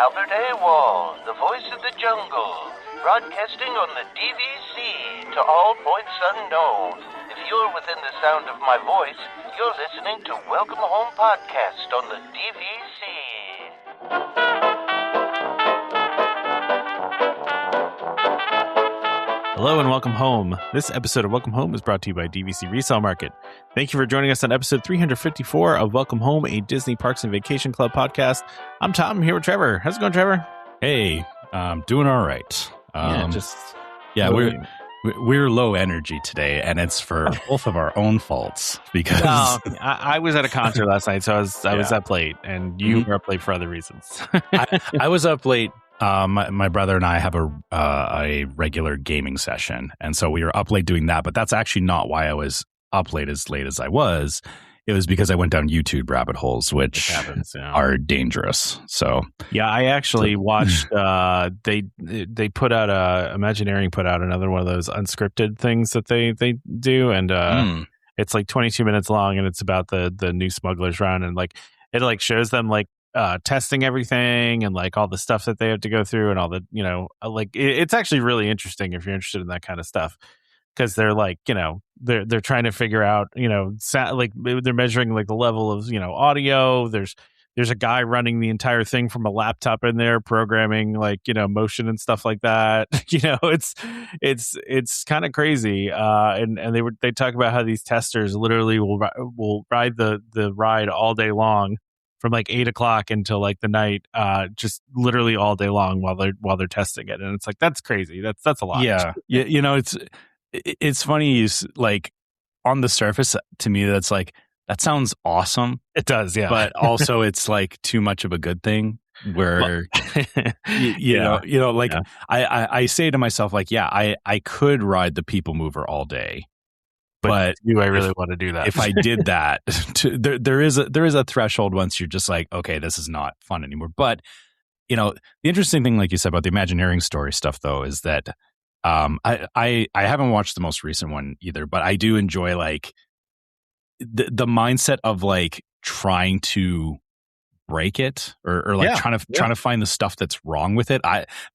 Albert A. Wall, the voice of the jungle, broadcasting on the DVC to all points unknown. If you're within the sound of my voice, you're listening to Welcome Home Podcast on the DVC. Hello and welcome home. This episode of Welcome Home is brought to you by DVC Resale Market. Thank you for joining us on episode 354 of Welcome Home, a Disney Parks and Vacation Club podcast. I'm Tom. I'm here with Trevor. How's it going, Trevor? Hey, doing all right. We're low energy today, and it's for both of our own faults because I was at a concert last night, so I was up late, and you were up late for other reasons. I was up late. My brother and I have a regular gaming session, and so we were up late doing that. But that's actually not why I was up late as I was. It was because I went down YouTube rabbit holes, which are dangerous. So yeah, I actually watched. They put out Imagineering put out another one of those unscripted things that they do, and it's like 22 minutes long, and it's about the new Smugglers Run, and like it like shows them like testing everything and like all the stuff that they have to go through and all the it's actually really interesting if you're interested in that kind of stuff. Because they're like, they're trying to figure out, they're measuring like the level of, audio. There's a guy running the entire thing from a laptop in there, programming like, motion and stuff like that. It's kind of crazy. And they talk about how these testers literally will ride the ride all day long from like 8 o'clock until like the night, just literally all day long while they're testing it. And it's like, that's crazy. That's a lot. Yeah. It's funny, like on the surface to me, that's like, that sounds awesome. It does, yeah. But also it's like too much of a good thing where, I say to myself, like, yeah, I could ride the people mover all day. But do I really want to do that? If I did that, there is a threshold once you're just like, okay, this is not fun anymore. But, the interesting thing, like you said about the Imagineering story stuff, though, is that I haven't watched the most recent one either, but I do enjoy like the mindset of like trying to break it or like trying to find the stuff that's wrong with it.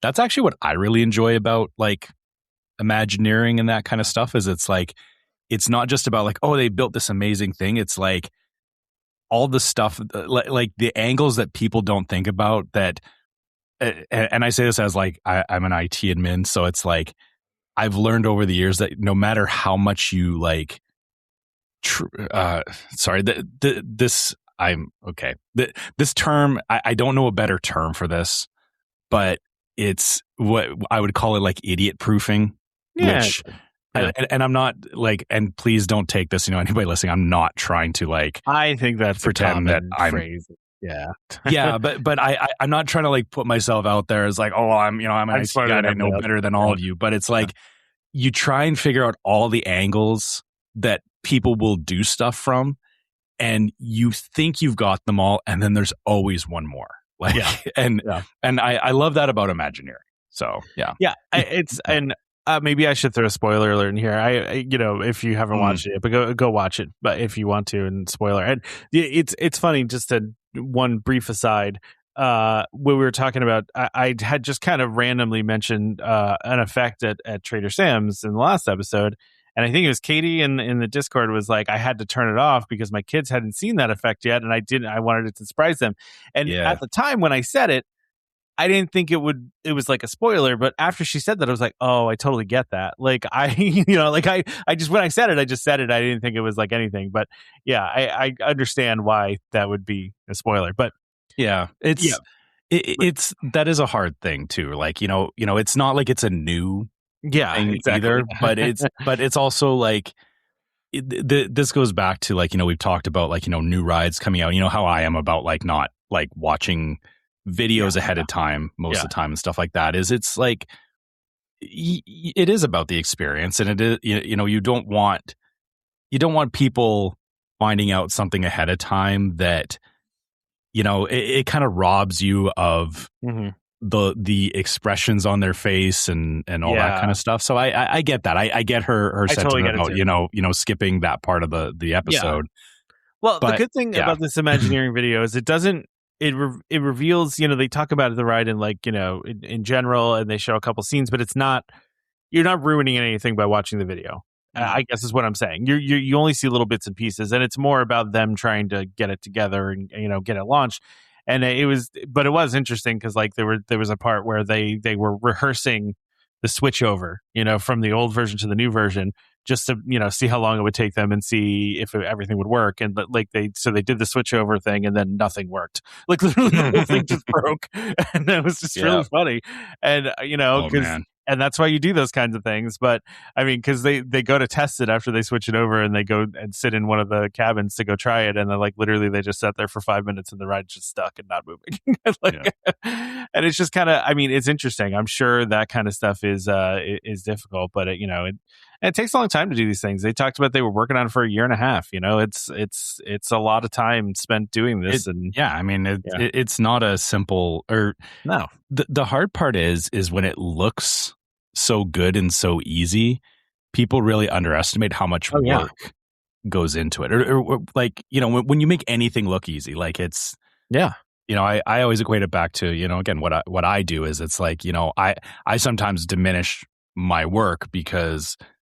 That's actually what I really enjoy about like Imagineering and that kind of stuff is it's like it's not just about like, oh, they built this amazing thing. It's like all the stuff like the angles that people don't think about that. And I say this as like I'm an IT admin, so it's like I've learned over the years that no matter how much you like, this term I don't know a better term for this, but it's what I would call it like idiot proofing. Yeah. Which, and I'm not like, and please don't take this, anybody listening. I'm not trying to like. I think that's pretend that I'm. Phrase. Yeah. Yeah, but I'm not trying to like put myself out there as like, oh, I'm an IT guy and I know better than all of you. But it's like you try and figure out all the angles that people will do stuff from, and you think you've got them all, and then there's always one more. Like, and I love that about Imagineering. So maybe I should throw a spoiler alert in here. If you haven't watched it, but go watch it. But if you want to, and spoiler, and it's funny. Just one brief aside. When we were talking about, I had just kind of randomly mentioned an effect at Trader Sam's in the last episode, and I think it was Katie in the Discord was like, I had to turn it off because my kids hadn't seen that effect yet, and I wanted it to surprise them. And at the time when I said it, I didn't think it was like a spoiler, but after she said that, I was like, oh, I totally get that. Like I just, when I said it, I just said it. I didn't think it was like anything, but yeah, I understand why that would be a spoiler, but yeah, it's that is a hard thing too. Like, it's not like it's a new thing either, but it's also like, this goes back to like, we've talked about like, new rides coming out, how I am about like, not like watching videos ahead of time most of the time and stuff like that it's like it is about the experience, and it is you don't want people finding out something ahead of time that it kind of robs you of the expressions on their face and all that kind of stuff. So I get that. I get her sentiment totally about skipping that part of the episode. Well, the good thing about this Imagineering video is it doesn't it reveals, they talk about the ride in like, in general, and they show a couple scenes, but you're not ruining anything by watching the video. I guess is what I'm saying. You only see little bits and pieces, and it's more about them trying to get it together and get it launched. And it was interesting because like there was a part where they were rehearsing the switch over, from the old version to the new version, just to see how long it would take them and see if everything would work. And like they did the switch over thing, and then nothing worked. Like literally the whole thing just broke, and that was just really funny. And and that's why you do those kinds of things. But I mean, because they go to test it after they switch it over, and they go and sit in one of the cabins to go try it, and then like literally they just sat there for 5 minutes, and the ride's just stuck and not moving. And it's just kind of, I mean, it's interesting. I'm sure that kind of stuff is difficult, but it takes a long time to do these things. They talked about they were working on it for a year and a half. It's a lot of time spent doing this. It's not a simple no. The hard part is when it looks so good and so easy, people really underestimate how much work goes into it. Or like, when you make anything look easy, like it's, I always equate it back to, again, what I do is it's like, I sometimes diminish my work because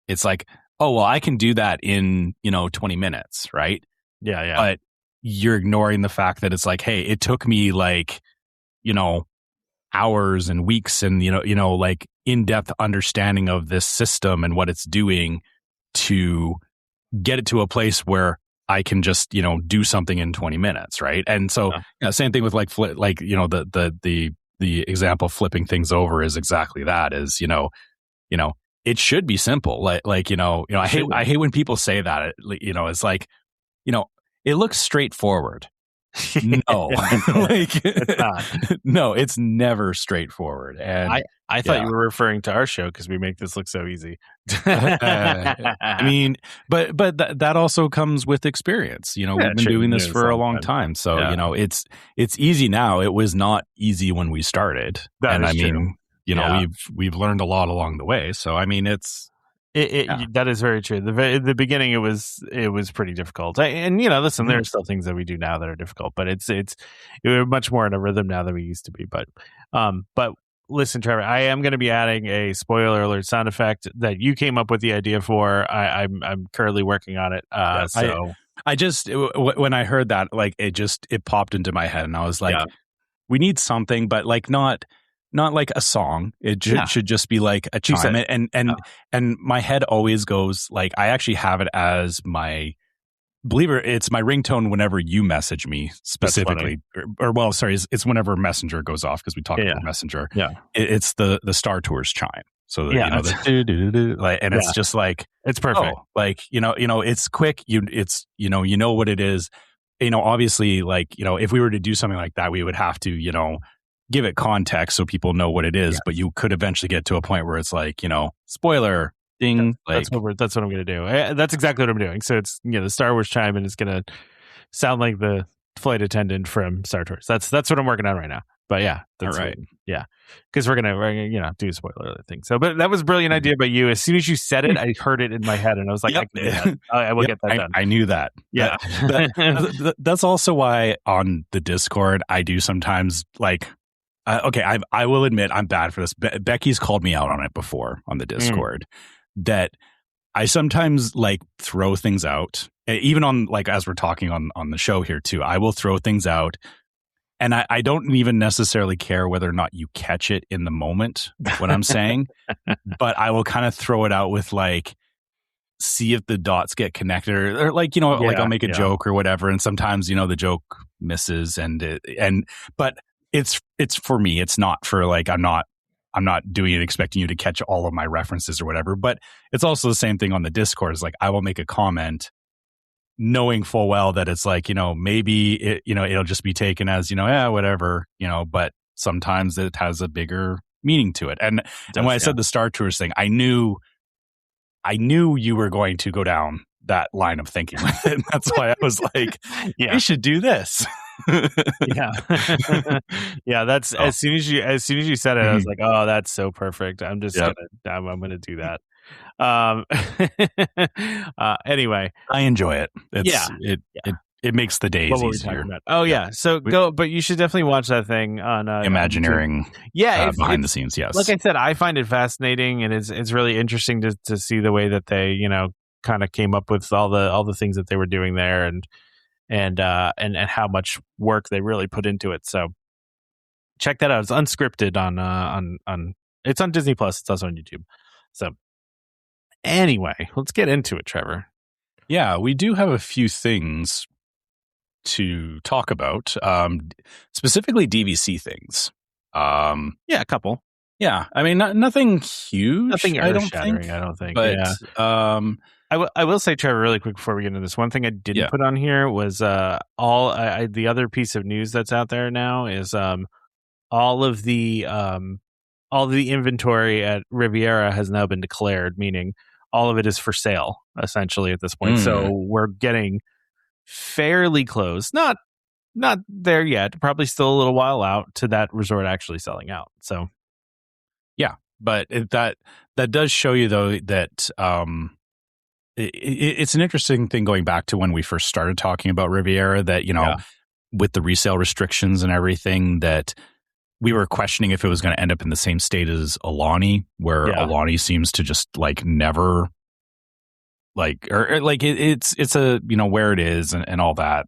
it's like, oh, well, I can do that in, 20 minutes. Right. Yeah. But you're ignoring the fact that it's like, hey, it took me like, hours and weeks and, like in-depth understanding of this system and what it's doing to get it to a place where I can just, do something in 20 minutes. Right. And so same thing with like, the example of flipping things over is exactly that is, it should be simple. I hate when people say that, it's like, it looks straightforward. No, it's not. No, it's never straightforward. And I thought you were referring to our show because we make this look so easy. I mean, but that also comes with experience. We've been doing this for a long time, so it's easy now. It was not easy when we started, we've learned a lot along the way. So I mean, that is very true. The beginning, it was pretty difficult. And listen, there are still things that we do now that are difficult, but we're much more in a rhythm now than we used to be. But listen, Trevor, I am going to be adding a spoiler alert sound effect that you came up with the idea for. I'm currently working on it. So I just when I heard that, like it popped into my head, and I was like, we need something, but like not like a song. It should just be like a chime. And my head always goes like, I actually have it as my, it's my ringtone whenever you message me specifically. It's whenever Messenger goes off because we talked about Messenger. Yeah. It's the Star Tours chime. So and it's just like, it's perfect. It's quick. You know what it is. Obviously, like, if we were to do something like that, we would have to, give it context so people know what it is, but you could eventually get to a point where it's like, spoiler ding. That's what I'm going to do. That's exactly what I'm doing. So it's, the Star Wars chime, and it's going to sound like the flight attendant from Star Tours. That's what I'm working on right now. But that's right. Because we're gonna do a spoiler thing. So, but that was a brilliant idea by you. As soon as you said it, I heard it in my head, and I was like, I can do that. I will get that done. I knew that. Yeah. That's also why on the Discord I do sometimes like. I will admit I'm bad for this. Becky's called me out on it before on the Discord that I sometimes like throw things out, even on like as we're talking on the show here too. I will throw things out, and I don't even necessarily care whether or not you catch it in the moment what I'm saying, but I will kind of throw it out with like, see if the dots get connected or like like I'll make a joke or whatever, and sometimes the joke misses but. It's for me. It's not for like, I'm not doing it expecting you to catch all of my references or whatever, but it's also the same thing on the Discord. Is like, I will make a comment knowing full well that it's like, maybe it, it'll just be taken as, whatever, but sometimes it has a bigger meaning to it. And when I said the Star Tours thing, I knew you were going to go down that line of thinking with it. And that's why I was like, we should do this. That's as soon as you said it, I was like, oh, that's so perfect. I'm just gonna do that. Anyway, I enjoy it. it makes the days What were we easier. talking about? Oh yeah, so but you should definitely watch that thing on Imagineering. Behind the scenes. Yes, like I said, I find it fascinating, and it's really interesting to see the way that they kind of came up with all the things that they were doing there, and how much work they really put into it. So check that out. It's unscripted on it's on Disney Plus. It's also on YouTube. So anyway, let's get into it, Trevor. Yeah, we do have a few things to talk about, specifically DVC things. Yeah, a couple. Yeah, I mean, nothing huge. Nothing earth-shattering, I don't think. But yeah. I will say, Trevor, really quick before we get into this, one thing I didn't put on here was the other piece of news that's out there now is all of the inventory at Riviera has now been declared, meaning all of it is for sale essentially at this point. So we're getting fairly close, not there yet, probably still a little while out to that resort actually selling out. So yeah, but that does show you though that it's an interesting thing going back to when we first started talking about Riviera, that with the resale restrictions and everything, that we were questioning if it was going to end up in the same state as Alani, where Alani seems to just like never it's a where it is and all that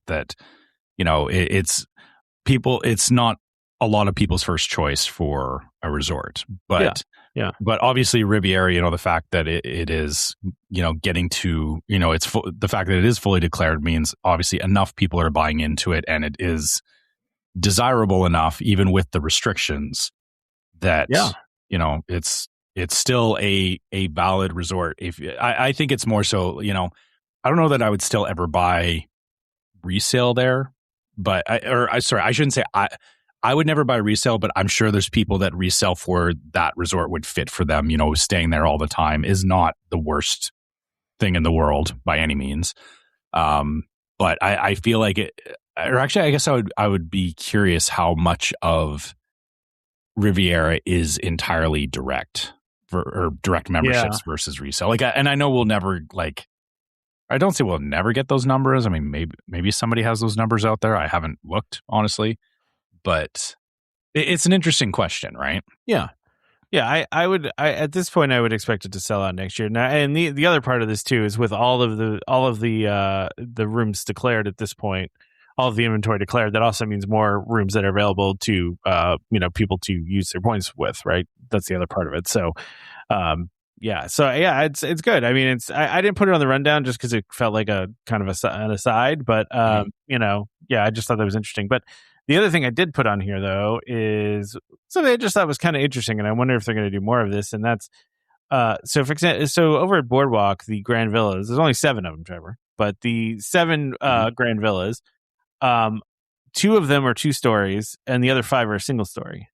it's people, it's not a lot of people's first choice for a resort, but but obviously Riviera, the fact that it is getting to it's the fact that it is fully declared means obviously enough people are buying into it, and it is desirable enough even with the restrictions that it's still a valid resort. If I think it's more so, I don't know that I would still ever buy resale there, but I shouldn't say I would never buy resale, but I'm sure there's people that resell for that resort would fit for them. Staying there all the time is not the worst thing in the world by any means. But I feel like it, or actually, I guess I would be curious how much of Riviera is entirely direct or direct memberships versus resale. And I know we'll never I don't say we'll never get those numbers. I mean, maybe somebody has those numbers out there. I haven't looked, honestly, but it's an interesting question, right? Yeah. Yeah, I would at this point I would expect it to sell out next year. Now, and the other part of this too is with all of the rooms declared at this point, all of the inventory declared, that also means more rooms that are available to people to use their points with, right? That's the other part of it. So it's good. I mean, I didn't put it on the rundown just because it felt like a kind of an aside, but I just thought that was interesting. But the other thing I did put on here, though, is something I just thought was kind of interesting, and I wonder if they're going to do more of this. And that's so, for example, over at BoardWalk, the Grand Villas, there's only 7 of them, Trevor, but the 7 Grand Villas, 2 of them are 2 stories, and the other 5 are a single story.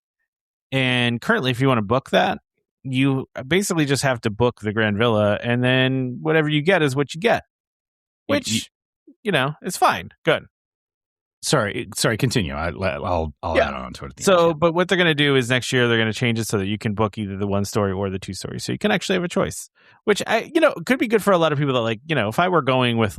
And currently, if you want to book that, you basically just have to book the Grand Villa, and then whatever you get is what you get, which it's fine, good. Sorry. Continue. I'll add on to it. But what they're going to do is next year they're going to change it so that you can book either the 1 story or the 2 story, so you can actually have a choice. Which could be good for a lot of people that if I were going with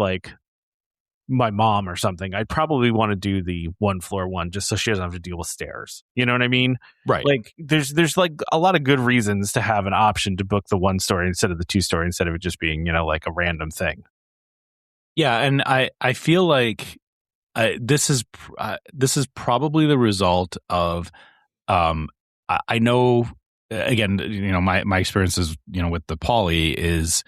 my mom or something, I'd probably want to do the 1 floor one just so she doesn't have to deal with stairs. You know what I mean? Right. There's a lot of good reasons to have an option to book the 1 story instead of the 2 story, instead of it just being a random thing. Yeah, and I feel like. This is probably the result of I know, again, my experiences with the Poly is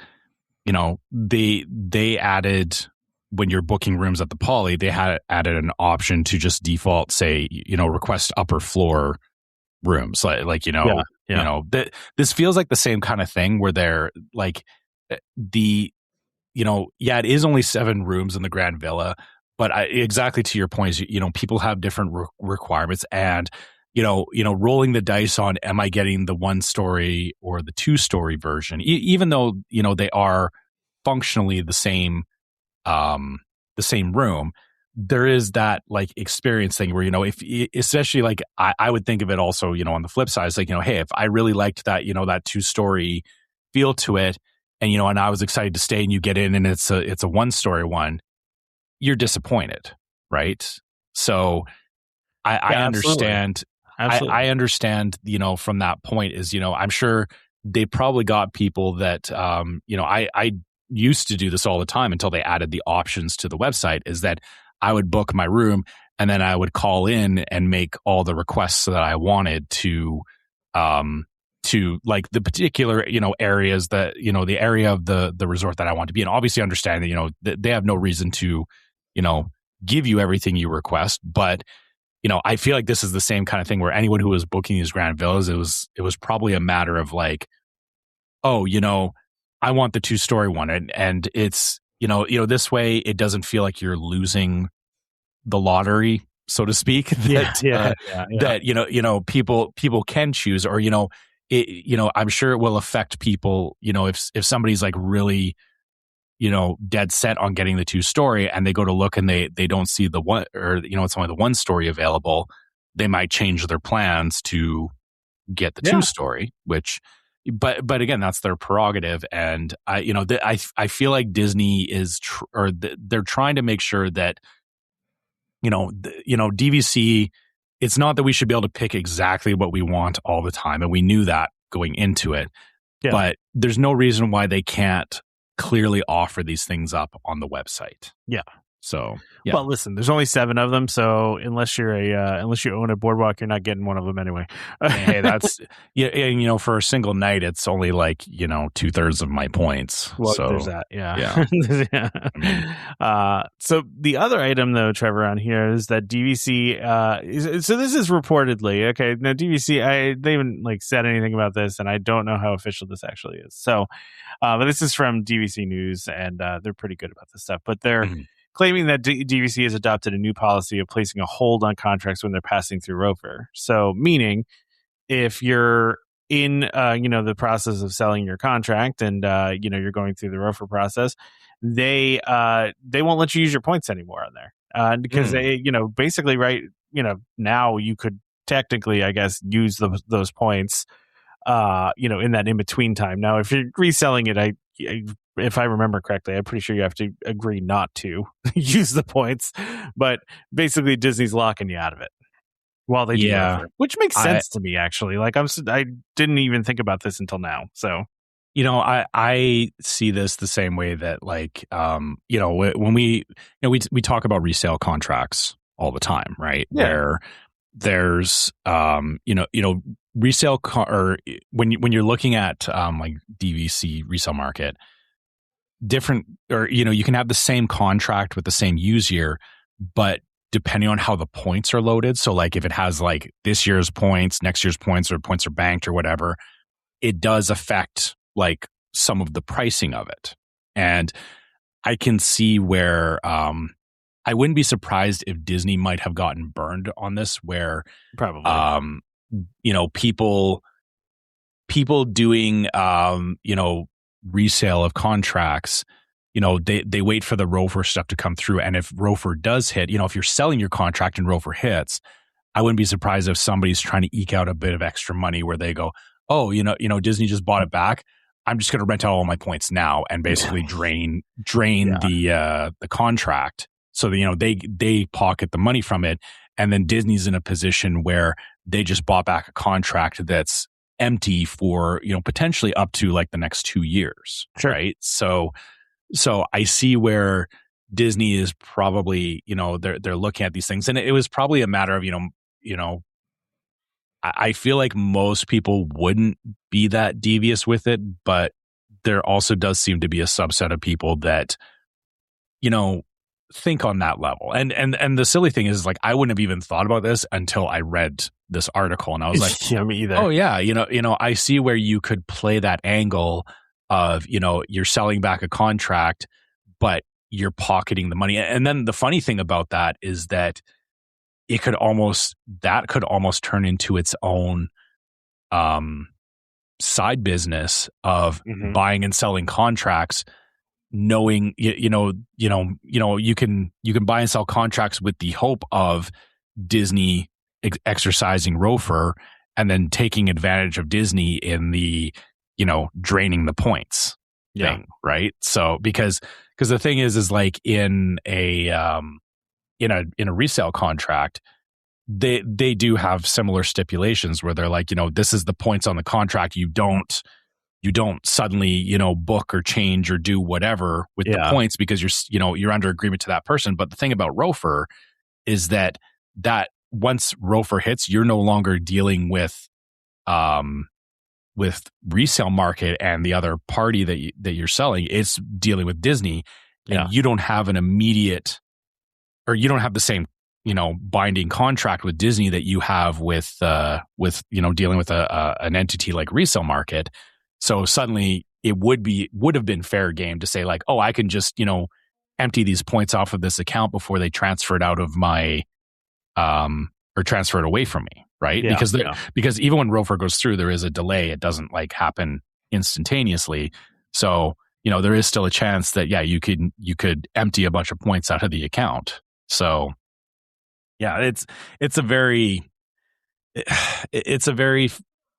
they added, when you're booking rooms at the Poly, they had added an option to just default say request upper floor rooms this feels like the same kind of thing where they're it is only 7 rooms in the Grand Villa. But exactly to your point, people have different requirements, and rolling the dice on, am I getting the 1 story or the 2 story version? Even though they are functionally the same room, there is that experience thing where if especially I would think of it also on the flip side, it's hey, if I really liked that that 2 story feel to it, and and I was excited to stay, and you get in and it's a 1 story one. you're disappointed, right? So I understand. Absolutely. I understand, from that point is, I'm sure they probably got people that, I used to do this all the time until they added the options to the website, is that I would book my room and then I would call in and make all the requests that I wanted to like the particular, areas that, the area of the resort that I want to be in. Obviously understand that, they have no reason to, give you everything you request, but I feel like this is the same kind of thing where anyone who was booking these grand villas, it was probably a matter of like, oh, I want the 2-story one, and it's this way it doesn't feel like you're losing the lottery, so to speak. That people can choose, or I'm sure it will affect people. If somebody's like really dead set on getting the 2-story and they go to look and they don't see the one, or it's only the 1-story available, they might change their plans to get the 2-story, which but again, that's their prerogative. And I feel like Disney is they're trying to make sure that DVC, it's not that we should be able to pick exactly what we want all the time, and we knew that going into it, but there's no reason why they can't clearly offer these things up on the website. So, well, listen, there's only 7 of them, so unless you own a BoardWalk, you're not getting one of them anyway. Hey, that's and for a single night, it's only like 2/3 of my points. Well, so there's that, so the other item, though, Trevor, on here is that DVC. So this is reportedly okay. Now DVC, they haven't said anything about this, and I don't know how official this actually is. So, but this is from DVC News, and they're pretty good about this stuff. But they're claiming that DVC has adopted a new policy of placing a hold on contracts when they're passing through ROFR. So, meaning if you're in, the process of selling your contract and, you're going through the ROFR process, they won't let you use your points anymore on there because they, basically, right, now you could technically, I guess, use those points, in that in-between time. Now, if you're reselling it, if I remember correctly, I'm pretty sure you have to agree not to use the points, but basically Disney's locking you out of it while they do ROFR, which makes sense to me, actually. I didn't even think about this until now. So, I see this the same way that when we talk about resale contracts all the time, right? Yeah. Where there's resale or when you're looking at DVC resale market, different, or you can have the same contract with the same use year, but depending on how the points are loaded, so if it has this year's points, next year's points, or points are banked or whatever, it does affect some of the pricing of it. And I can see where I wouldn't be surprised if Disney might have gotten burned on this, where probably people doing resale of contracts, they wait for the ROFR stuff to come through, and if ROFR does hit, if you're selling your contract and ROFR hits, I wouldn't be surprised if somebody's trying to eke out a bit of extra money where they go, oh, Disney just bought it back, I'm just going to rent out all my points now and basically drain the contract, so that they pocket the money from it, and then Disney's in a position where they just bought back a contract that's empty for potentially up to the next 2 years, right? So I see where Disney is probably they're looking at these things, and it was probably a matter of I feel like most people wouldn't be that devious with it, but there also does seem to be a subset of people that think on that level. And the silly thing is I wouldn't have even thought about this until I read this article, and I was like, yeah, me either. Oh yeah, I see where you could play that angle of you're selling back a contract, but you're pocketing the money. And then the funny thing about that is that it could almost turn into its own side business of buying and selling contracts, knowing you can buy and sell contracts with the hope of Disney exercising ROFR and then taking advantage of Disney in the draining the points. thing, right? So because the thing is like in a resale contract, they do have similar stipulations where they're like, this is the points on the contract. You don't suddenly, book or change or do whatever with the points because you're under agreement to that person. But the thing about ROFR is that once ROFR hits, you're no longer dealing with resale market and the other party that you're selling. It's dealing with Disney, and you don't have an immediate, or you don't have the same binding contract with Disney that you have with dealing with an entity like resale market. So suddenly it would have been fair game to say like, oh, I can just empty these points off of this account before they transfer it out of my or transfer it away from me, right? Because even when ROFR goes through, there is a delay. It doesn't like happen instantaneously. So there is still a chance that you could empty a bunch of points out of the account. So it's a very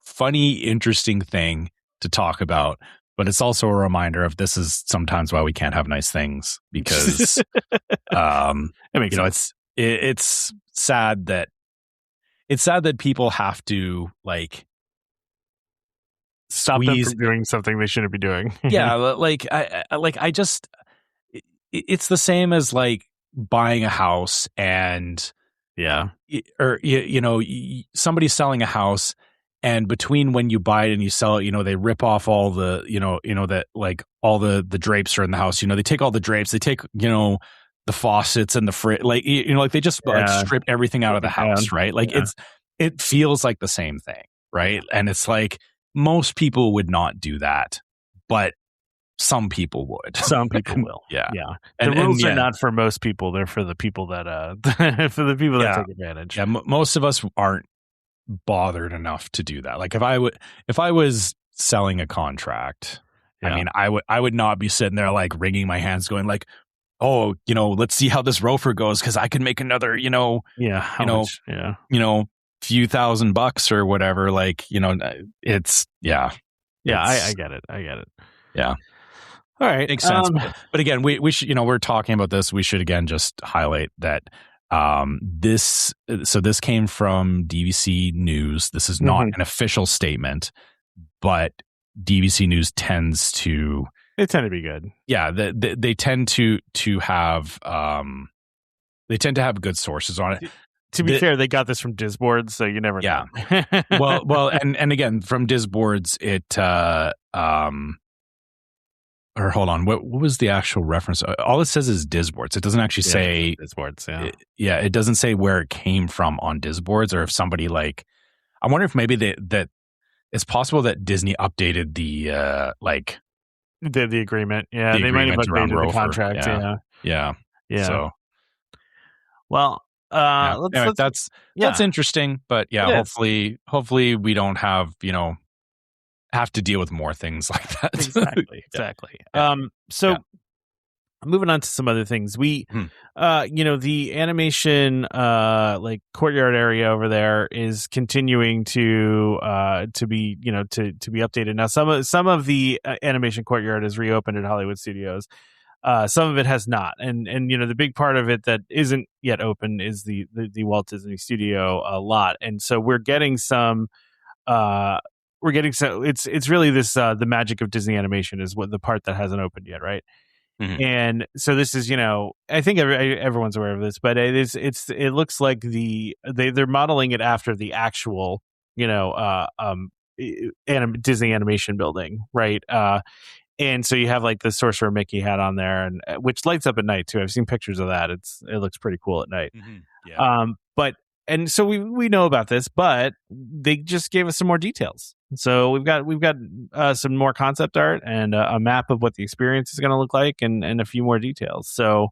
funny, interesting thing to talk about, but it's also a reminder of this is sometimes why we can't have nice things, because it's sad that people have to like stop them from doing something they shouldn't be doing. It's the same as like buying a house and or somebody's selling a house, and between when you buy it and you sell it, they rip off all the that like all the drapes are in the house. They take all the drapes, they take the faucets and the fridge, like like they just like strip everything out of the house, right? Like it feels like the same thing, right? And it's like most people would not do that, but some people would. Some people will. Yeah. The rules are not for most people; they're for the people that that take advantage. Yeah, most of us aren't bothered enough to do that. Like if I was selling a contract, I mean, I would not be sitting there like wringing my hands, going like, oh, let's see how this ROFR goes because I can make another, few $1,000 or whatever. Like, it's I get it. Yeah. All right. Makes sense. But again, we should, we're talking about this. We should again just highlight that this came from DVC News. This is not an official statement, but DVC News tends to be good. Yeah, they tend to have good sources on it. To be fair, they got this from Disboards, so you never know. well, and again, from Disboards, or hold on, what was the actual reference? All it says is Disboards. It doesn't actually say Disboards. It doesn't say where it came from on Disboards, or if somebody like. I wonder if maybe that it's possible that Disney updated the the agreement. Yeah, they might have updated the contract. Yeah. So, well, that's interesting, but hopefully we don't have to deal with more things like that. Exactly. Moving on to some other things. We, the animation, like courtyard area over there is continuing to be, to be updated. Now, some of the animation courtyard is reopened at Hollywood Studios. Some of it has not, and the big part of it that isn't yet open is the Walt Disney Studio lot, and so we're getting some. It's really this the magic of Disney animation is what the part that hasn't opened yet, right? Mm-hmm. And so this is, I think everyone's aware of this, but it looks like they're modeling it after the actual, Disney animation building, right? And so you have like the Sorcerer Mickey hat on there, and which lights up at night too. I've seen pictures of that. It looks pretty cool at night. Mm-hmm. Yeah. And so we know about this, but they just gave us some more details. So we've got some more concept art and a map of what the experience is going to look like, and a few more details. So,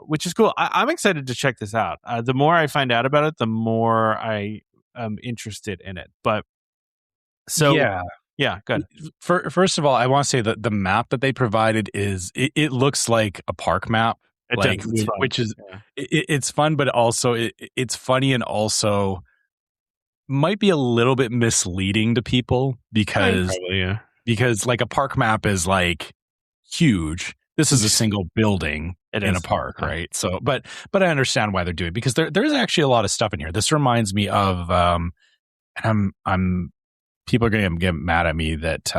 which is cool. I'm excited to check this out. The more I find out about it, the more I am interested in it. But so yeah, good. First of all, I want to say that the map that they provided it looks like a park map. Which is it's fun, but also it's funny and also might be a little bit misleading to people because because like a park map is like huge. This is a single building in a park, right? So, but I understand why they're doing it, because there's actually a lot of stuff in here. This reminds me of, and I'm people are going to get mad at me that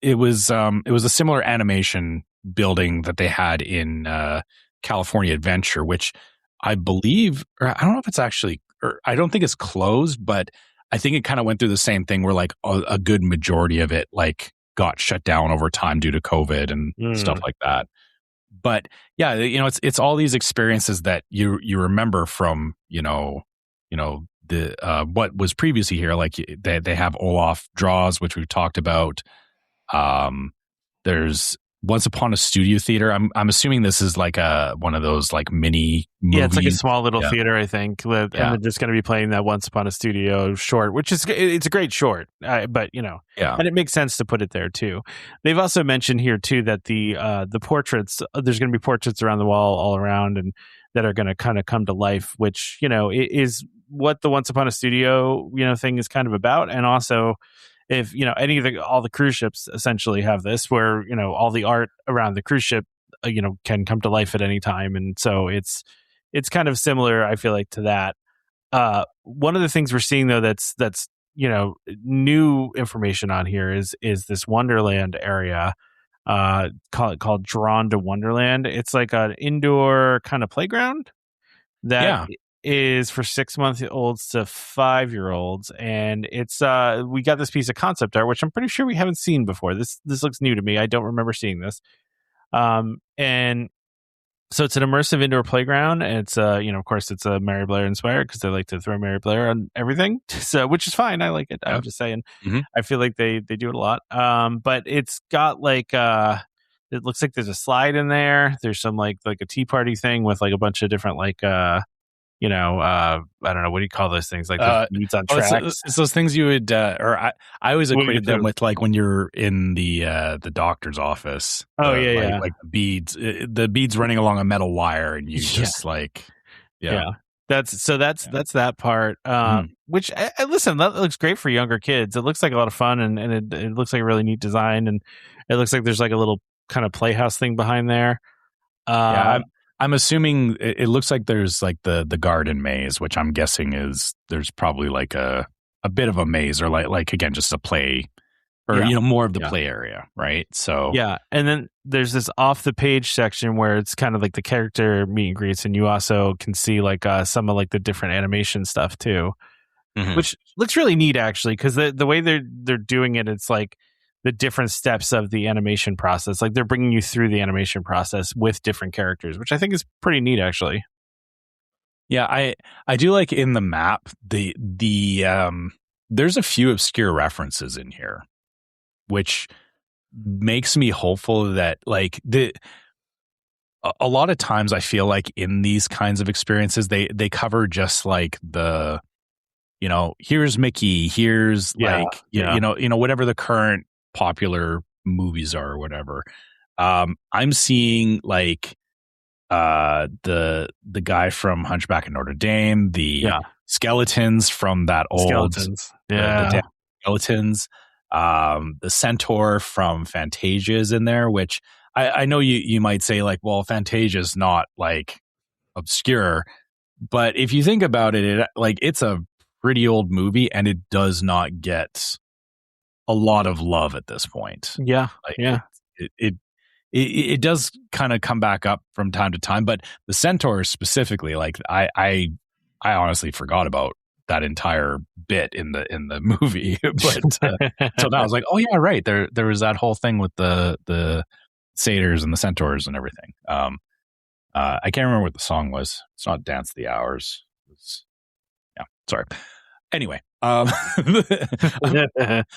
it was a similar animation building that they had in California Adventure, which I believe, or I don't know if it's actually, or I don't think it's closed, but I think it kind of went through the same thing where like a good majority of it like got shut down over time due to COVID and stuff like that. But yeah, it's all these experiences that you remember from, the what was previously here. Like they have Olaf draws, which we've talked about. There's Once Upon a Studio Theater. I'm assuming this is like one of those like mini movies. Yeah, it's like a small little theater, I think. And they're just going to be playing that Once Upon a Studio short, which it's a great short. But and it makes sense to put it there too. They've also mentioned here too that the portraits, there's going to be portraits around the wall all around, and that are going to kind of come to life, which is what the Once Upon a Studio thing is kind of about. And also, if all the cruise ships essentially have this, where all the art around the cruise ship can come to life at any time, and so it's kind of similar, I feel like, to that. One of the things we're seeing though that's new information on here is this Wonderland area, called Drawn to Wonderland. It's like an indoor kind of playground that is for 6-month-olds to 5-year-olds, and it's we got this piece of concept art, which I'm pretty sure we haven't seen before. This looks new to me. I don't remember seeing this. And so it's an immersive indoor playground, and it's of course it's a Mary Blair inspired, because they like to throw Mary Blair on everything, so which is fine. I like it. I'm just saying. I feel like they do it a lot. But it's got like it looks like there's a slide in there. There's some like a tea party thing with like a bunch of different like I don't know, what do you call those things, like the beads on tracks? It's those things you would I always equated them with like when you're in the doctor's office. Like the beads running along a metal wire, and you just like that's that part. Which listen, that looks great for younger kids. It looks like a lot of fun, and it looks like a really neat design, and it looks like there's like a little kind of playhouse thing behind there. I'm assuming it looks like there's like the garden maze, which I'm guessing is there's probably like a bit of a maze, or like again just a play, or more of the play area, right? So and then there's this off the page section where it's kind of like the character meet and greets, and you also can see like some of like the different animation stuff too, which looks really neat actually, because the way they're doing it, it's like the different steps of the animation process. Like they're bringing you through the animation process with different characters, which I think is pretty neat actually. Yeah, I do like in the map, the there's a few obscure references in here, which makes me hopeful that like a lot of times I feel like in these kinds of experiences, they cover just like the, here's Mickey, here's whatever the current popular movies are or whatever. I'm seeing like the guy from Hunchback of Notre Dame, the skeletons from that old the skeletons, the centaur from Fantasia is in there, which I know you might say like, well, Fantasia is not like obscure, but if you think about it, it's a pretty old movie, and it does not get a lot of love at this point. It does kind of come back up from time to time, but the centaur specifically, like I honestly forgot about that entire bit in the movie. But so now I was like, oh yeah, right, there was that whole thing with the satyrs and the centaurs and everything. I can't remember what the song was. It's not Dance of the Hours. Sorry. Anyway, I'm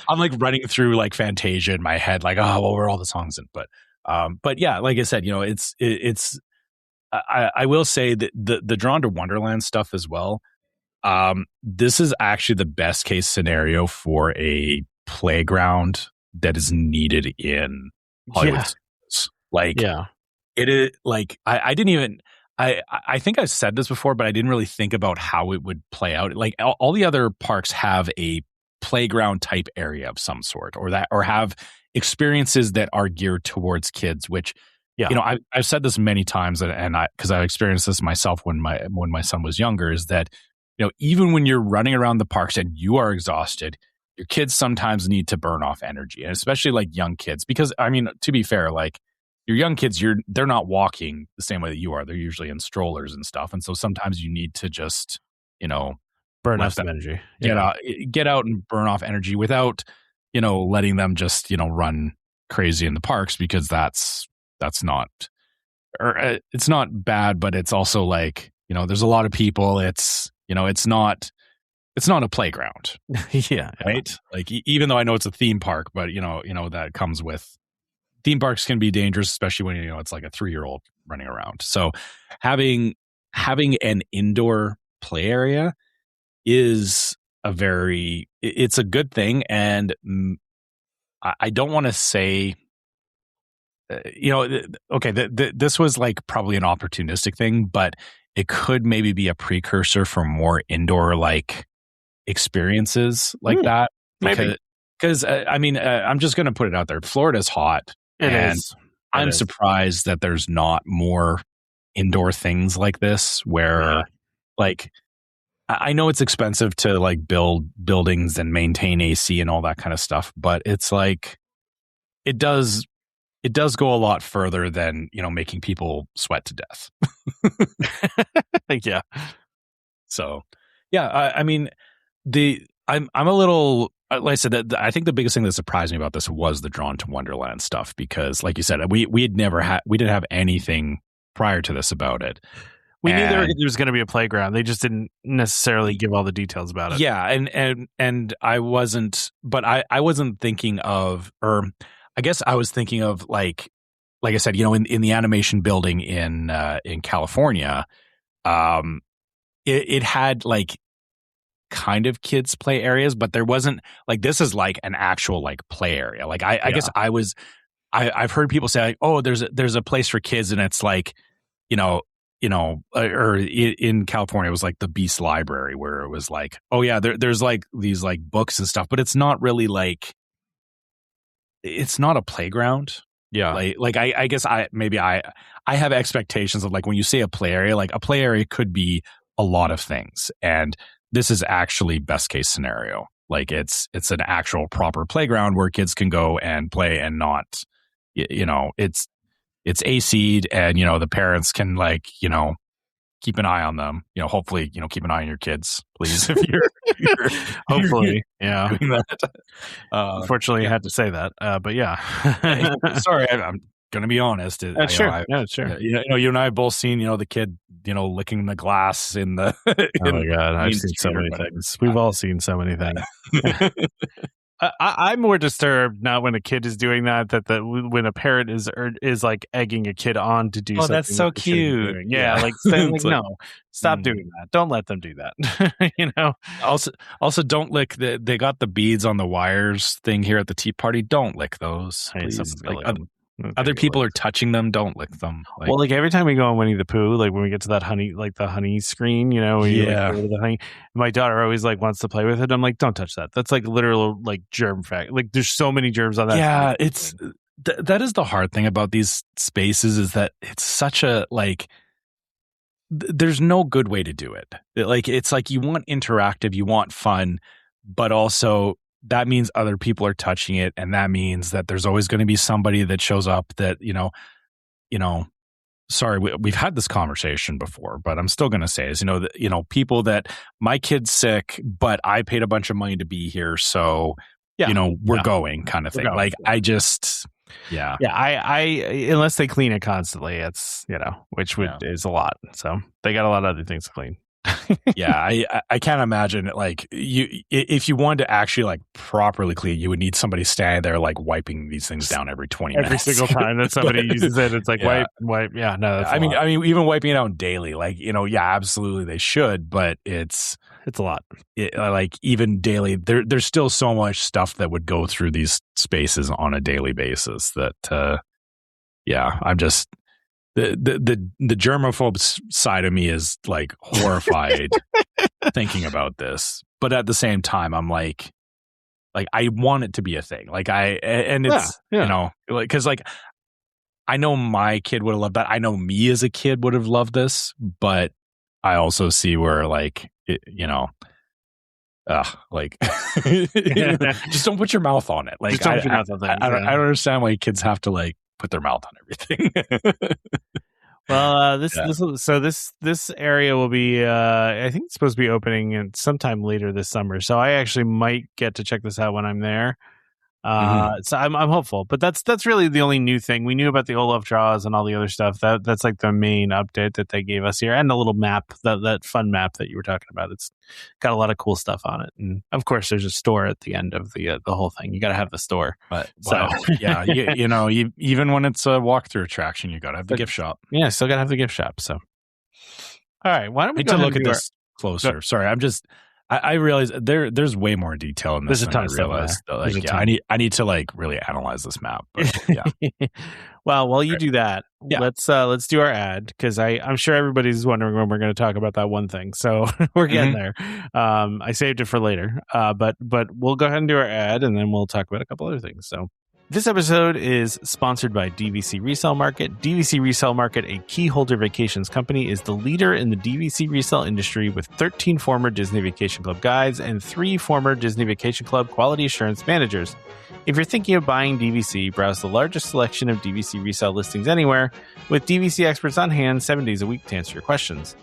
like running through like Fantasia in my head, like, oh, what were all the songs in? But yeah, like I said, it's I will say that the Drawn to Wonderland stuff as well. This is actually the best case scenario for a playground that is needed in Hollywood. It is like I didn't even. I think I've said this before, but I didn't really think about how it would play out. Like all the other parks have a playground type area of some sort, or have experiences that are geared towards kids, which, Yeah. you know, I've said this many times, and because I've experienced this myself when my son was younger, is that, you know, even when you're running around the parks and you are exhausted, your kids sometimes need to burn off energy, and especially like young kids, because I mean, to be fair, like your young kids, they're not walking the same way that you are. They're usually in strollers and stuff, and so sometimes you need to just, you know, burn off some energy. Get out and burn off energy without, you know, letting them just, you know, run crazy in the parks, because that's not, or it's not bad, but it's also like, you know, there's a lot of people. It's, you know, it's not a playground. Yeah. Right. Like, even though I know it's a theme park, but you know, that comes with, theme parks can be dangerous, especially when, you know, it's like a 3-year-old running around. So having an indoor play area is it's a good thing. And I don't want to say, you know, okay, this was like probably an opportunistic thing, but it could maybe be a precursor for more indoor like experiences like that. Maybe. Because I mean, I'm just going to put it out there. Florida's hot. It and is. I'm surprised that there's not more indoor things like this where, like, I know it's expensive to like build buildings and maintain AC and all that kind of stuff, but it's like, it does go a lot further than, you know, making people sweat to death. Yeah. So, yeah, I mean, I'm a little, like I said, I think the biggest thing that surprised me about this was the Drawn to Wonderland stuff, because like you said, we didn't have anything prior to this about it. We knew there was going to be a playground. They just didn't necessarily give all the details about it. Yeah, and I wasn't, but I wasn't thinking of, or I guess I was thinking of like I said, you know, in the animation building in California, it had like kind of kids play areas, but there wasn't like, this is like an actual like play area. Like I guess I've heard people say like, oh, there's a place for kids, and it's like, you know, or in California, it was like the Beast Library, where it was like, oh yeah, there's like these like books and stuff, but it's not really like, it's not a playground. Yeah. Like I guess I have expectations of like, when you say a play area, like a play area could be a lot of things. And this is actually best case scenario. Like it's an actual proper playground where kids can go and play, and not, you know, it's AC'd, and, you know, the parents can like, you know, keep an eye on them, you know, hopefully, you know, keep an eye on your kids, please. If you're hopefully, yeah. Doing that. Unfortunately, I had to say that, but yeah. Sorry, I'm going to be honest. Sure. Sure. You know, you and I have both seen, you know, the kid, you know, licking the glass in the. Oh my God, I've seen so many things. We've all seen so many things. I'm more disturbed not when a kid is doing that when a parent is like egging a kid on to do something. Oh, that's so cute. Yeah, like saying like, no, stop doing that. Don't let them do that. You know. Also, don't lick they got the beads on the wires thing here at the tea party. Don't lick those. Please. Other people are touching them. Don't lick them. Like, well, like every time we go on Winnie the Pooh, like when we get to that honey, like the honey screen, you know, you like, go to the honey, my daughter always like wants to play with it. I'm like, don't touch that. That's like literal like germ fact. Like there's so many germs on that. Yeah, it's that is the hard thing about these spaces, is that it's such a like. There's no good way to do it. Like it's like you want interactive, you want fun, but also that means other people are touching it, and that means that there's always going to be somebody that shows up that, you know, sorry, we've had this conversation before, but I'm still going to say is, you know, people that my kid's sick, but I paid a bunch of money to be here. So, you know, we're going kind of thing. Like I just, I unless they clean it constantly, it's, you know, which is a lot. So they got a lot of other things to clean. I can't imagine it. Like if you wanted to actually like properly clean, you would need somebody standing there like wiping these things down every 20 minutes. Every single time that somebody uses it, it's like wipe. Yeah, no, that's I mean, even wiping it out daily, like, you know, absolutely they should, but it's a lot. Like even daily, there's still so much stuff that would go through these spaces on a daily basis that, I'm just. The germaphobe side of me is like horrified thinking about this, but at the same time, I'm like, like I want it to be a thing. Like it's you know, like because like I know my kid would have loved that. I know me as a kid would have loved this, but I also see where like you know. Like just don't put your mouth on it. Like I don't understand why kids have to like put their mouth on everything. Well, this area will be I think it's supposed to be opening sometime later this summer. So I actually might get to check this out when I'm there. So I'm hopeful, but that's really the only new thing. We knew about the Olaf draws and all the other stuff. That's like the main update that they gave us here, and the little map, that fun map that you were talking about. It's got a lot of cool stuff on it, and of course, there's a store at the end of the whole thing. You got to have the store, but so yeah, you know, even when it's a walkthrough attraction, you got to have the gift shop. Yeah, still got to have the gift shop. So, all right, why don't we go look at this closer? Sorry, I'm just. I realize there's way more detail in this than I realized. Like, yeah, I need to like really analyze this map. But, yeah. Well, while you do that, let's do our ad, because I'm sure everybody's wondering when we're going to talk about that one thing. So we're getting there. I saved it for later. But we'll go ahead and do our ad, and then we'll talk about a couple other things. So. This episode is sponsored by DVC Resale Market. DVC Resale Market, a Keyholder Vacations company, is the leader in the DVC resale industry with 13 former Disney Vacation Club guides and 3 former Disney Vacation Club quality assurance managers. If you're thinking of buying DVC, browse the largest selection of DVC resale listings anywhere, with DVC experts on hand 7 days a week to answer your questions.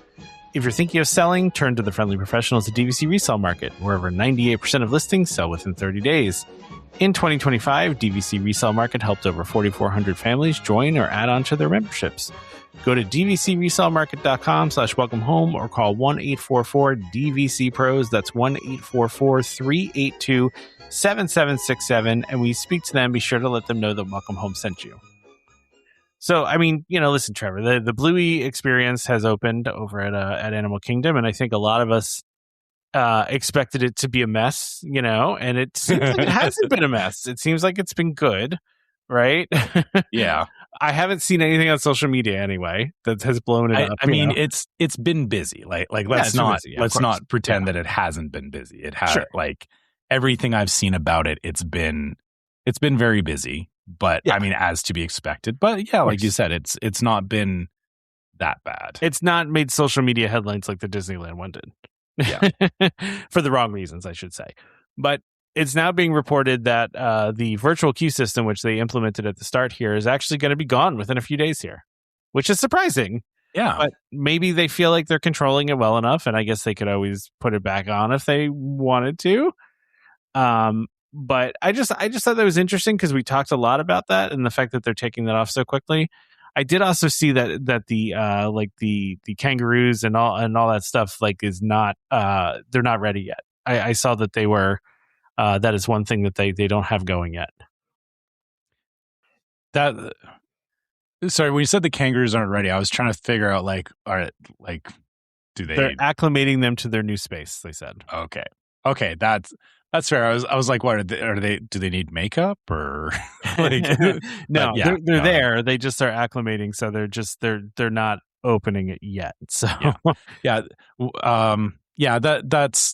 If you're thinking of selling, turn to the friendly professionals at DVC Resale Market, where over 98% of listings sell within 30 days. In 2025, DVC Resale Market helped over 4,400 families join or add on to their memberships. Go to dvcresalemarket.com/welcome home or call 1-844-DVC-PROS. That's 1-844-382-7767. And when you speak to them, be sure to let them know that Welcome Home sent you. So, I mean, you know, listen, Trevor, the Bluey experience has opened over at Animal Kingdom, and I think a lot of us expected it to be a mess, you know, and it seems like it hasn't been a mess. It seems like it's been good, right? Yeah. I haven't seen anything on social media anyway that has blown it up. I mean, it's been busy. Like let's not pretend that it hasn't been busy. It has like everything I've seen about it. It's been very busy. But I mean, as to be expected. But yeah, like you said, it's not been that bad. It's not made social media headlines like the Disneyland one did. Yeah. For the wrong reasons, I should say. But it's now being reported that the virtual queue system, which they implemented at the start here, is actually going to be gone within a few days here, which is surprising. Yeah. But maybe they feel like they're controlling it well enough, and I guess they could always put it back on if they wanted to. But I just thought that was interesting, because we talked a lot about that and the fact that they're taking that off so quickly. I did also see that the like the kangaroos and all that stuff like is not they're not ready yet. I saw that they were that is one thing that they don't have going yet. Sorry, when you said the kangaroos aren't ready, I was trying to figure out like, all right, like do they? They're acclimating them to their new space, they said. Okay, that's fair. I was like, what are they? Do they need makeup or like? No, they're there. They just are acclimating, so they're not opening it yet. So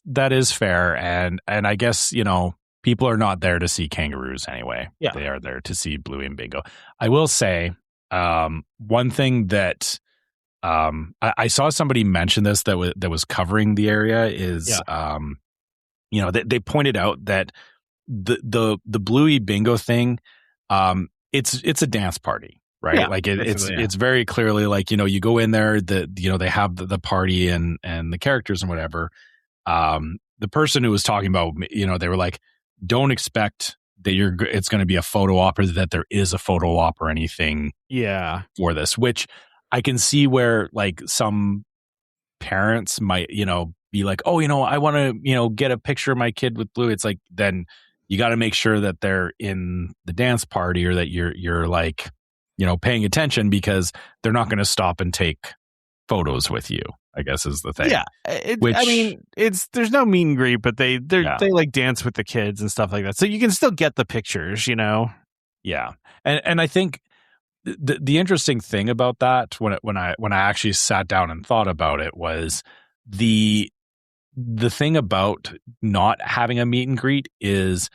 that is fair, and I guess, you know, people are not there to see kangaroos anyway. Yeah, they are there to see Bluey and Bingo. I will say, one thing that I saw somebody mention this that was covering the area is you know, they pointed out that the Bluey Bingo thing, it's a dance party, right? Yeah, like it's very clearly like, you know, you go in there, you know, they have the party and the characters and whatever. The person who was talking about, you know, they were like, don't expect that it's going to be a photo op, or that there is a photo op or anything for this, which I can see where like some parents might, you know, be like, oh, you know, I want to, you know, get a picture of my kid with Blue. It's like, then you got to make sure that they're in the dance party, or that you're like, you know, paying attention, because they're not going to stop and take photos with you, I guess is the thing. Yeah. I mean, there's no meet and greet, but they like dance with the kids and stuff like that. So you can still get the pictures, you know? Yeah. And I think the interesting thing about that, when I actually sat down and thought about it, was the thing about not having a meet and greet is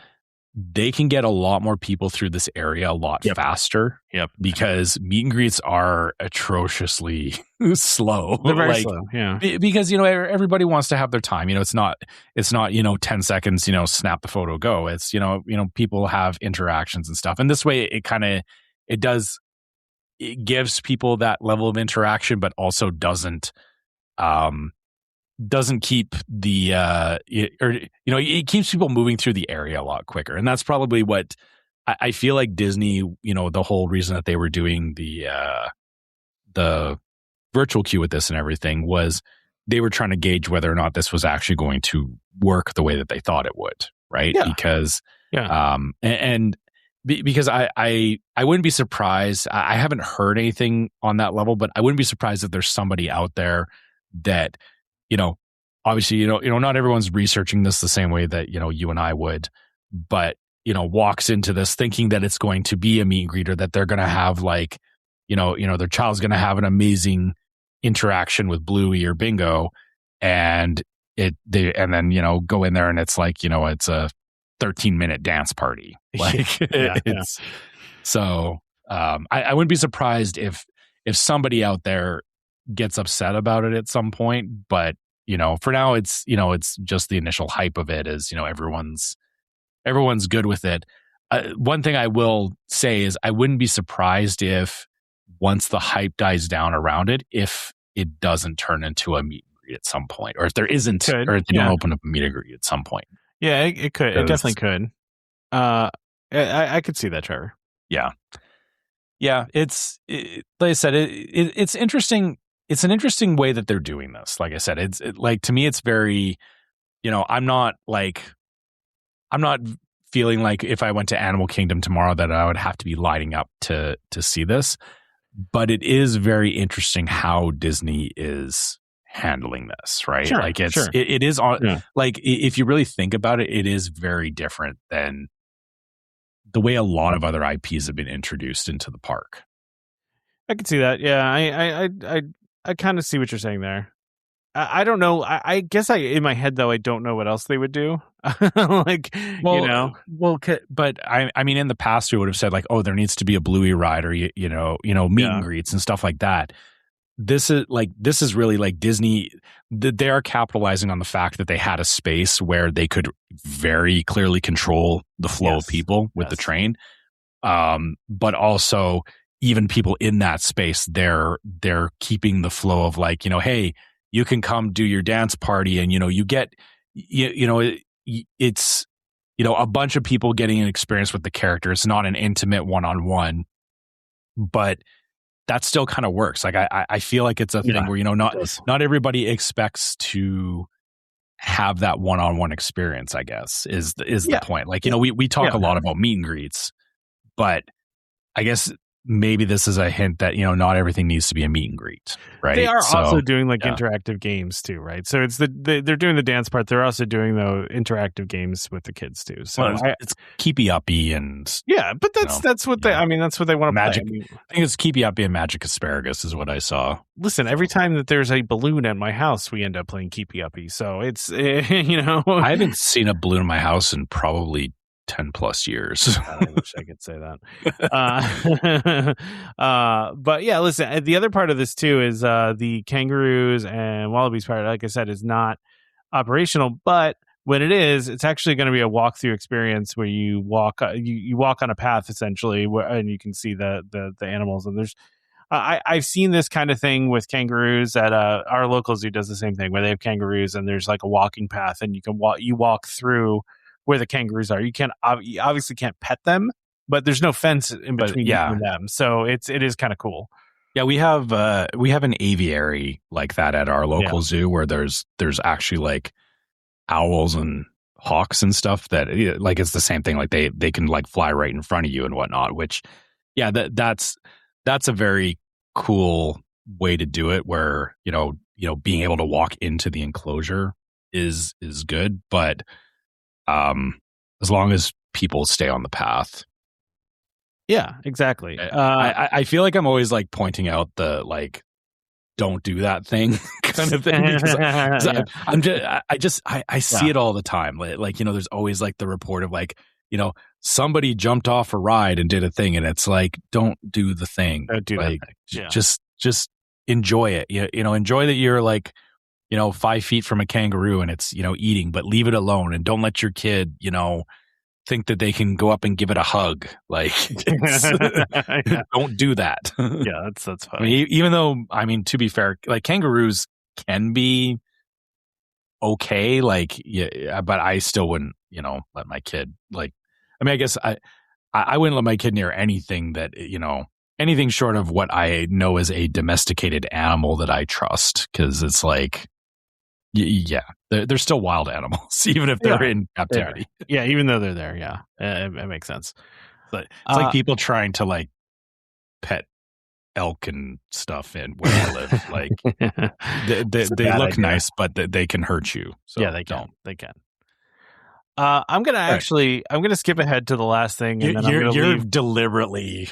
they can get a lot more people through this area a lot faster. Yep. Because meet and greets are atrociously slow. They're very slow. Yeah. Because, you know, everybody wants to have their time. You know, it's not, you know, 10 seconds, you know, snap the photo, go. It's, you know, people have interactions and stuff. And this way it gives people that level of interaction, but also doesn't keep it keeps people moving through the area a lot quicker. And that's probably what I feel like Disney, you know, the whole reason that they were doing the virtual queue with this and everything was they were trying to gauge whether or not this was actually going to work the way that they thought it would. Right. Yeah. Because, because I wouldn't be surprised. I haven't heard anything on that level, but I wouldn't be surprised if there's somebody out there that, you know, obviously, you know, not everyone's researching this the same way that, you know, you and I would, but, you know, walks into this thinking that it's going to be a meet and greet, or that they're going to have like, you know, their child's going to have an amazing interaction with Bluey or Bingo, and then, you know, go in there and it's like, you know, it's a 13-minute dance party. Like so, I wouldn't be surprised if somebody out there gets upset about it at some point, but, you know, for now it's, you know, it's just the initial hype of it is, you know, everyone's good with it. One thing I will say is I wouldn't be surprised if once the hype dies down around it, if it doesn't turn into a meet and greet at some point, or if there isn't, or if they don't open up a meat and greet at some point. Yeah, it could. It definitely could. I could see that, Trevor. Yeah. Yeah. Like I said, it's interesting. It's an interesting way that they're doing this. Like I said, it's like, to me, it's very, you know, I'm not feeling like if I went to Animal Kingdom tomorrow that I would have to be lighting up to see this, but it is very interesting how Disney is handling this, right? Sure, like it is on, like, if you really think about it, it is very different than the way a lot of other IPs have been introduced into the park. I can see that. Yeah, I kind of see what you're saying there. I don't know. I guess in my head though, I don't know what else they would do. Like, well, you know, but I mean, in the past we would have said like, oh, there needs to be a Bluey ride, or you know, meet and greets and stuff like that. This is really like Disney. They are capitalizing on the fact that they had a space where they could very clearly control the flow of people with the train, but also even people in that space, they're keeping the flow of like, you know, hey, you can come do your dance party, and you know, you get it's, you know, a bunch of people getting an experience with the character. It's not an intimate one-on-one, but that still kind of works. Like I feel like it's a thing where, you know, not everybody expects to have that one-on-one experience, I guess, is the point. Like, you know, we talk a lot about meet and greets, but I guess maybe this is a hint that, you know, not everything needs to be a meet and greet, right? They are also doing like interactive games too, right? So it's they're doing the dance part. They're also doing the interactive games with the kids too. So it's keepy uppy and but that's what they. I mean, that's what they want to magic. play. I think it's keepy uppy and magic asparagus is what I saw. Listen, every time that there's a balloon at my house, we end up playing keepy uppy. So it's you know, I haven't seen a balloon in my house in probably 10 plus years. I wish I could say that. But yeah, listen, the other part of this too is the kangaroos and wallabies part, like I said, is not operational, but when it is, it's actually going to be a walkthrough experience where you walk you walk on a path essentially, and you can see the animals. And there's I've seen this kind of thing with kangaroos at our local zoo does the same thing where they have kangaroos and there's like a walking path and you walk through where the kangaroos are. You obviously can't pet them, but there's no fence in between you and them. So it is kind of cool. Yeah, we have an aviary like that at our local zoo where there's actually like owls and hawks and stuff that like it's the same thing. Like they can like fly right in front of you and whatnot, which that's a very cool way to do it where, you know, being able to walk into the enclosure is good, but as long as people stay on the path. Yeah, exactly. I feel like I'm always like pointing out the like, don't do that thing kind of thing. I see it all the time. Like, you know, there's always like the report of like, somebody jumped off a ride and did a thing, and it's like, don't do the thing. Don't do like, that thing. Yeah. Just enjoy it. Enjoy that you're like, 5 feet from a kangaroo and it's, eating, but leave it alone and don't let your kid, think that they can go up and give it a hug. Like, don't do that. Yeah, that's funny. I mean, even though, to be fair, like kangaroos can be okay, like, yeah, but I still wouldn't, let my kid I guess I wouldn't let my kid near anything that, anything short of what I know is a domesticated animal that I trust. Cause it's like, yeah, they're still wild animals, even if they're in captivity. Yeah, even though they're there. Yeah, it makes sense. But it's like people trying to like pet elk and stuff in where I live. Like they look nice, but they can hurt you. So yeah, they can. They can. I'm gonna skip ahead to the last thing, and then you're deliberately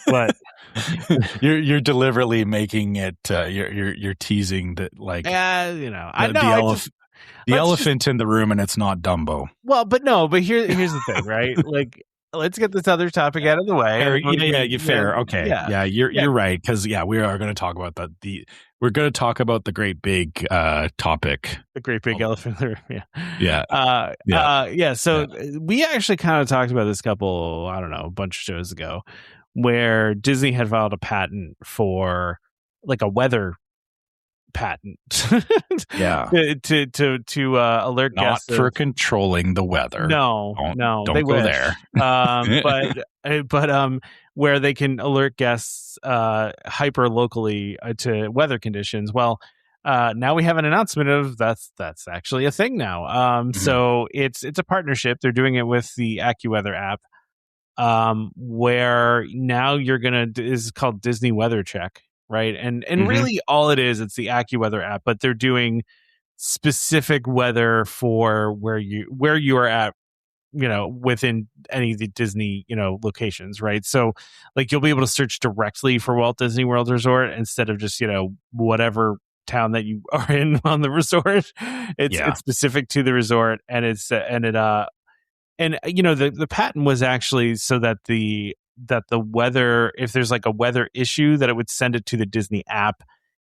what you're deliberately making it. You're teasing that, like, the elephant in the room, and it's not Dumbo. Well, but here's the thing, right? Like, let's get this other topic out of the way. Fair. Okay. Yeah, you're right, because we are going to talk about we're going to talk about the great big topic. The great big elephant. Yeah. So we actually kind of talked about this a bunch of shows ago, where Disney had filed a patent for like a weather patent. Yeah. to alert guests. Not for controlling the weather. No, don't they go wish. there. But where they can alert guests hyper locally to weather conditions. Well, now we have an announcement of that's actually a thing now. So it's a partnership. They're doing it with the AccuWeather app, where now is called Disney Weather Check. Right. And really all it is, it's the AccuWeather app, but they're doing specific weather for where you are at, within any of the Disney, locations. Right. So like you'll be able to search directly for Walt Disney World Resort instead of just, whatever town that you are in on the resort. It's specific to the resort, and the patent was actually so that the weather, if there's like a weather issue, that it would send it to the Disney app,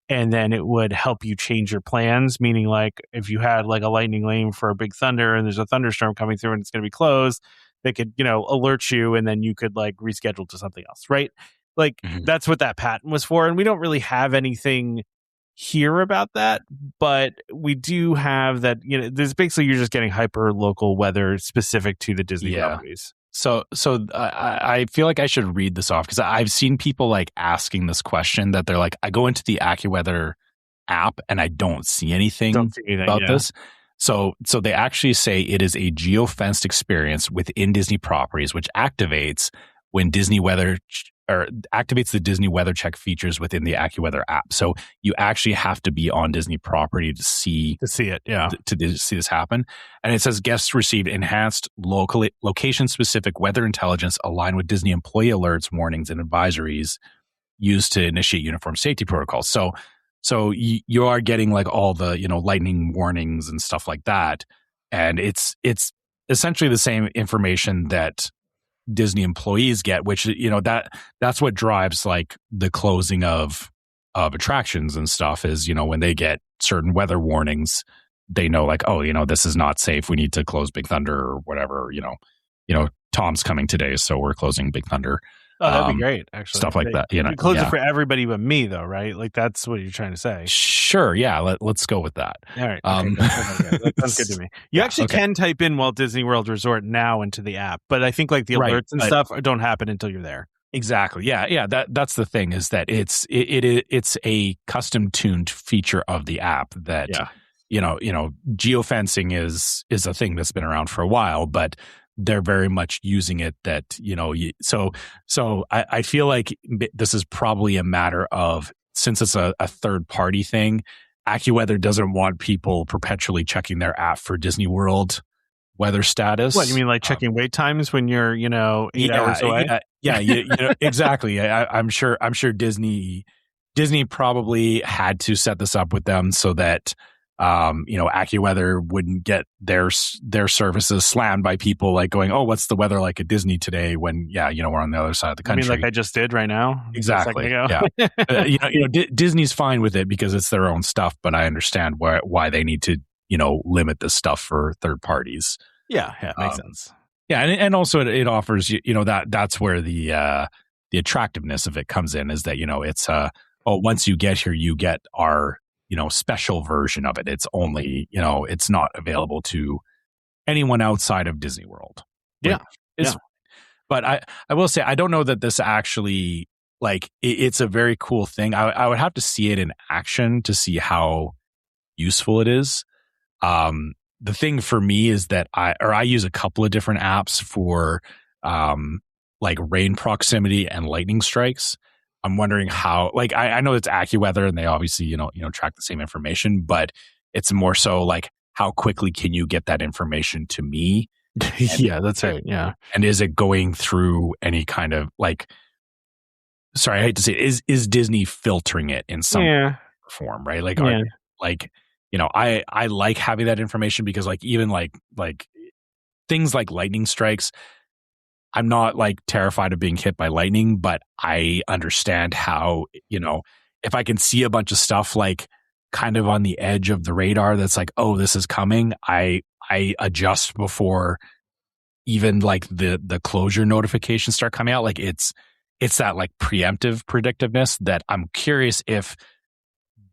and then it would help you change your plans. Meaning, like, if you had like a lightning lane for a big thunder and there's a thunderstorm coming through and it's going to be closed, they could, alert you, and then you could like reschedule to something else. Right. Like that's what that patent was for. And we don't really have anything here about that, but we do have that, there's basically, you're just getting hyper local weather specific to the Disney properties. So I feel like I should read this off, because I've seen people like asking this question, that they're like, I go into the AccuWeather app and I don't see anything about this. So they actually say it is a geofenced experience within Disney properties, which activates when Disney Weather activates the Disney Weather Check features within the AccuWeather app. So you actually have to be on Disney property to see it. Yeah. To see this happen. And it says guests received enhanced location specific weather intelligence aligned with Disney employee alerts, warnings, and advisories used to initiate uniform safety protocols. So you are getting like all the, lightning warnings and stuff like that. And it's essentially the same information that Disney employees get, which, that's what drives like the closing of attractions and stuff, is, when they get certain weather warnings, they know like, oh, this is not safe, we need to close Big Thunder or whatever, Tom's coming today, so we're closing Big Thunder. Oh, that'd be great, actually. Stuff like that. You close it for everybody but me, though, right? Like, that's what you're trying to say. Sure, yeah. Let's go with that. All right. Okay, that sounds good to me. You actually can type in Walt Disney World Resort now into the app, but I think like the alerts and stuff don't happen until you're there. Exactly. Yeah. That's the thing, is that it's a custom tuned feature of the app that geofencing is a thing that's been around for a while, but they're very much using it that, so I feel like this is probably a matter of, since it's a third party thing, AccuWeather doesn't want people perpetually checking their app for Disney World weather status. What, you mean like checking wait times when you're, 8 hours away? Yeah, exactly. I'm sure Disney probably had to set this up with them so that AccuWeather wouldn't get their services slammed by people like going, oh, what's the weather like at Disney today? When we're on the other side of the country. I mean, like I just did right now. Exactly. Just a second ago. Yeah. Disney's fine with it because it's their own stuff, but I understand why they need to limit this stuff for third parties. Yeah, makes sense. Yeah, and also it offers that's where the attractiveness of it comes in, is that it's once you get here you get our special version of it. It's only it's not available to anyone outside of Disney World. But I will say I don't know that this actually it's a very cool thing. I would have to see it in action to see how useful it is. The thing for me is that I use a couple of different apps for rain proximity and lightning strikes. I'm wondering how, I know it's AccuWeather and they obviously, track the same information, but it's more so how quickly can you get that information to me? Yeah, that's right. Yeah. And is it going through any kind of sorry, I hate to say it, is Disney filtering it in some form, right? I like having that information because even things like lightning strikes, I'm not terrified of being hit by lightning, but I understand how, if I can see a bunch of stuff kind of on the edge of the radar that's oh, this is coming, I adjust before even the closure notifications start coming out. It's that preemptive predictiveness that I'm curious if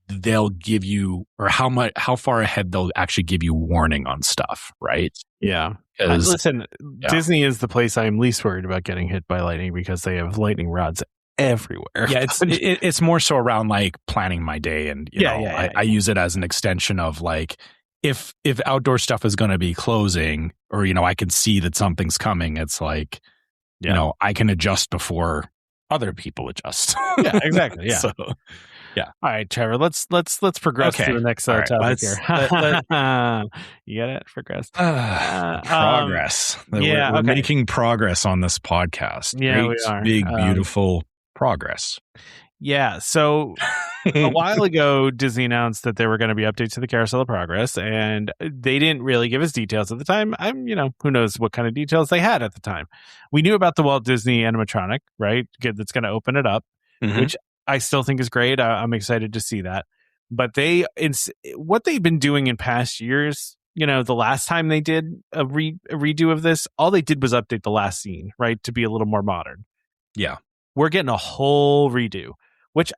they'll give you, or how far ahead they'll actually give you warning on stuff, right? Yeah. Listen, Disney is the place I'm least worried about getting hit by lightning because they have lightning rods everywhere. Yeah, it's more so around planning my day, and I use it as an extension of if outdoor stuff is going to be closing, or I can see that something's coming, it's I can adjust before other people adjust. Yeah, exactly. Yeah. So, yeah. All right, Trevor. Let's progress to the next topic here. You get it? Progress. Progress. We're making progress on this podcast. Yeah, Great, we are. Big, beautiful progress. Yeah. So a while ago, Disney announced that there were going to be updates to the Carousel of Progress, and they didn't really give us details at the time. Who knows what kind of details they had at the time. We knew about the Walt Disney animatronic, right? That's going to open it up, which I still think is great. I'm excited to see that. But what they've been doing in past years, the last time they did a redo of this, all they did was update the last scene, right, to be a little more modern. Yeah. We're getting a whole redo, which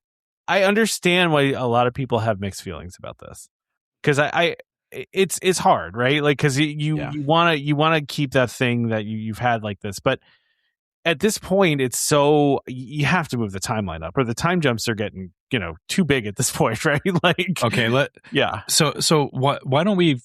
I understand why a lot of people have mixed feelings about this, because it's hard, right? Because you want to keep that thing that you've had like this, but at this point, it's so you have to move the timeline up, or the time jumps are getting too big at this point, right? So why don't we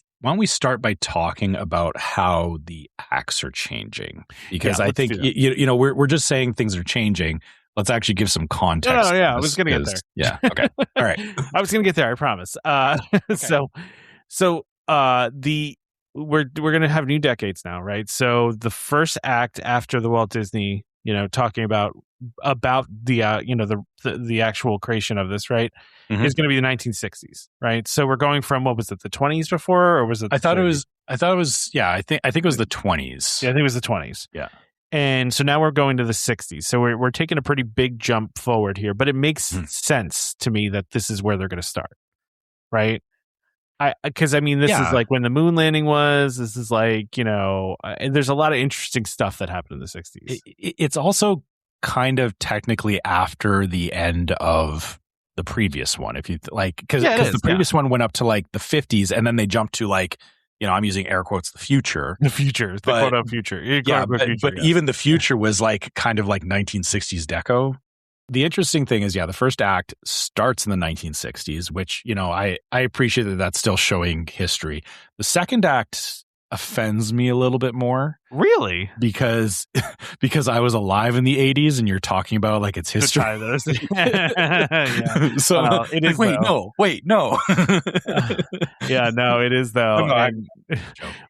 start by talking about how the acts are changing? Because I think we're just saying things are changing. Let's actually give some context. No, I was going to get there. Yeah. Okay. All right. I was going to get there. I promise. Okay. We're going to have new decades now, right? So the first act after the Walt Disney, talking about the actual creation of this, right, is going to be the 1960s, right? So we're going from, what was it, the 20s before, or was it? I thought it was. Yeah, I think it was the 20s. Yeah, I think it was the 20s. Yeah. And so now we're going to the 60s. So we're taking a pretty big jump forward here, but it makes sense to me that this is where they're going to start, right? Because this is when the moon landing was. This is and there's a lot of interesting stuff that happened in the 60s. It's also kind of technically after the end of the previous one, if you because the previous one went up to the 50s, and then they jumped to I'm using air quotes, the future. The future, the quote-unquote future. But even the future was kind of 1960s deco. The interesting thing is, the first act starts in the 1960s, which, I appreciate that that's still showing history. The second act offends me a little bit more. Really? Because I was alive in the 80s and you're talking about it's history. Yeah. So it is. Wait, no. Yeah, no, it is though.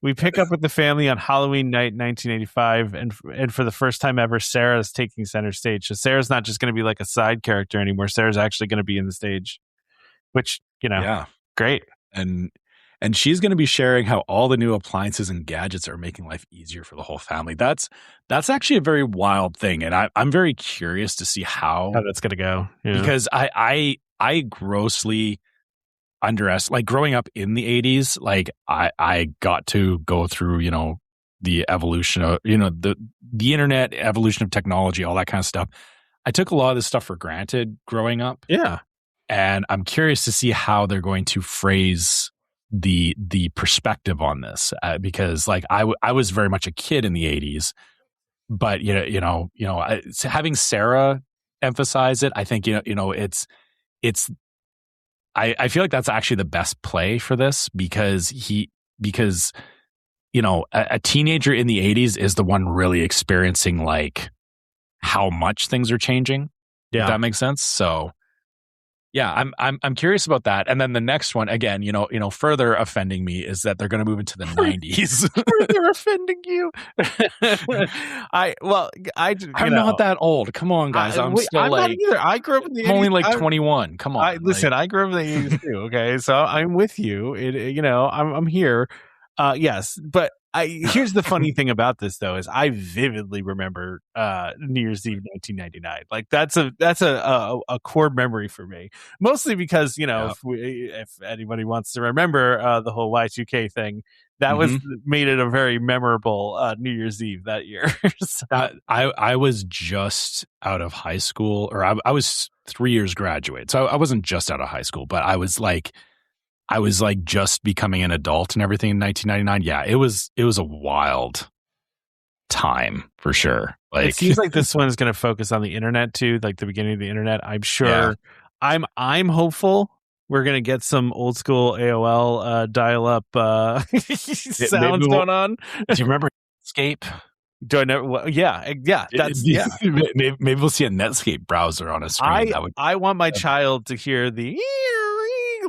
We pick up with the family on Halloween night, 1985, and for the first time ever, Sarah's taking center stage. So Sarah's not just going to be a side character anymore. Sarah's actually going to be in the stage, which great. And and she's going to be sharing how all the new appliances and gadgets are making life easier for the whole family. That's actually a very wild thing, and I'm very curious to see how that's going to go. Yeah. Because I grossly underestimate, like growing up in the 80s, like I got to go through, the evolution of, the internet, evolution of technology, all that kind of stuff. I took a lot of this stuff for granted growing up. Yeah. And I'm curious to see how they're going to phrase the perspective on this, because like I was very much a kid in the 80s, but having Sarah emphasize it, I think it's I feel like that's actually the best play for this, because a teenager in the 80s is the one really experiencing like how much things are changing. Yeah. If that makes sense. So yeah, I'm curious about that. And then the next one, again, further offending me is that they're going to move into the 90s. Further offending you. I'm not that old. Come on, guys. I'm still not either. I grew up in the 80s. I'm only like 21. Come on. I grew up in the 80s too. Okay, so I'm with you. I'm here. Yes, but here's the funny thing about this though is I vividly remember New Year's Eve 1999. Like that's a core memory for me. Mostly because if anybody wants to remember the whole Y2K thing, that was made it a very memorable New Year's Eve that year. So. I was just out of high school, or I was 3 years graduate, so I wasn't just out of high school, but I was like just becoming an adult and everything in 1999. Yeah, it was a wild time for sure. Like, it seems like this one is going to focus on the internet too, like the beginning of the internet. I'm sure. Yeah. I'm hopeful we're going to get some old school AOL dial-up sounds going on. Do you remember Netscape? Do I know? Well, yeah. That's Maybe we'll see a Netscape browser on a screen. I want my child to hear the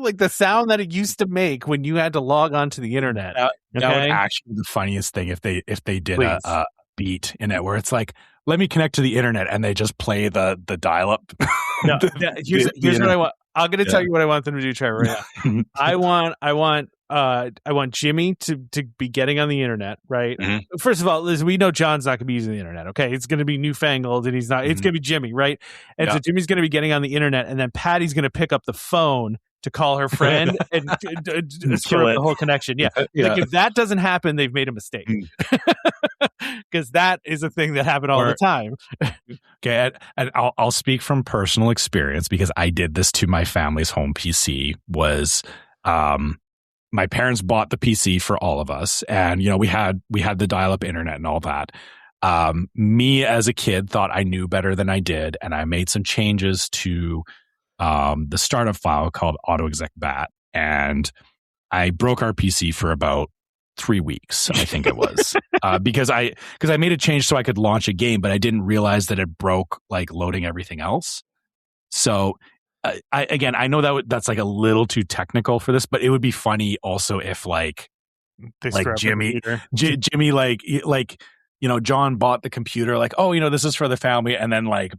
like the sound that it used to make when you had to log on to the internet. That would actually be the funniest thing if they did a beat in it where it's like, let me connect to the internet, and they just play the dial-up. No, here's what I want. I'm going to tell you what I want them to do, Trevor. Yeah. I want Jimmy to be getting on the internet, right? Mm-hmm. First of all, Liz, we know John's not going to be using the internet, okay? It's going to be newfangled, and he's not. Mm-hmm. It's going to be Jimmy, right? And so Jimmy's going to be getting on the internet, and then Patty's going to pick up the phone to call her friend and screw up the whole connection. Yeah. Like if that doesn't happen, they've made a mistake. Because that is a thing that happened all the time. Okay, and I'll speak from personal experience because I did this to my family's home PC. Was my parents bought the PC for all of us, and we had the dial-up internet and all that. Me as a kid thought I knew better than I did, and I made some changes to the startup file called AutoExec.bat, and I broke our PC for about 3 weeks, I think it was, because I made a change so I could launch a game, but I didn't realize that it broke like loading everything else. So I know that's like a little too technical for this, but it would be funny also if like Jimmy John bought the computer, like, oh, this is for the family, and then like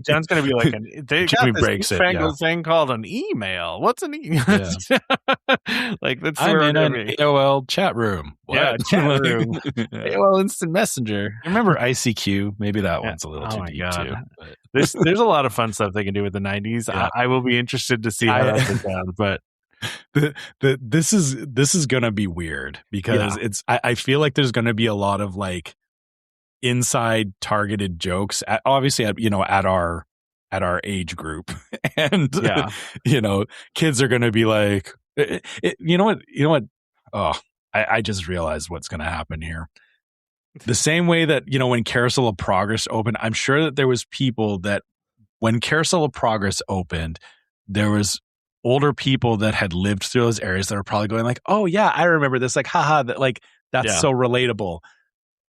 John's gonna be like, they Jimmy got this breaks newfangled thing called an email. What's an email? Like that's I'm in an AOL chat room. What? Yeah, chat room. AOL Instant Messenger. You remember ICQ? Maybe that one's a little too deep too. There's a lot of fun stuff they can do with the 90s. Yeah. I will be interested to see how that goes down, but. This is gonna be weird because I feel like there's gonna be a lot of like inside targeted jokes obviously at our age group, and kids are gonna be like, you know what I just realized what's gonna happen here. The same way that when Carousel of Progress opened, I'm sure that there was people that when Carousel of Progress opened, there was older people that had lived through those areas that are probably going like, oh yeah, I remember this, like, haha, that's so relatable.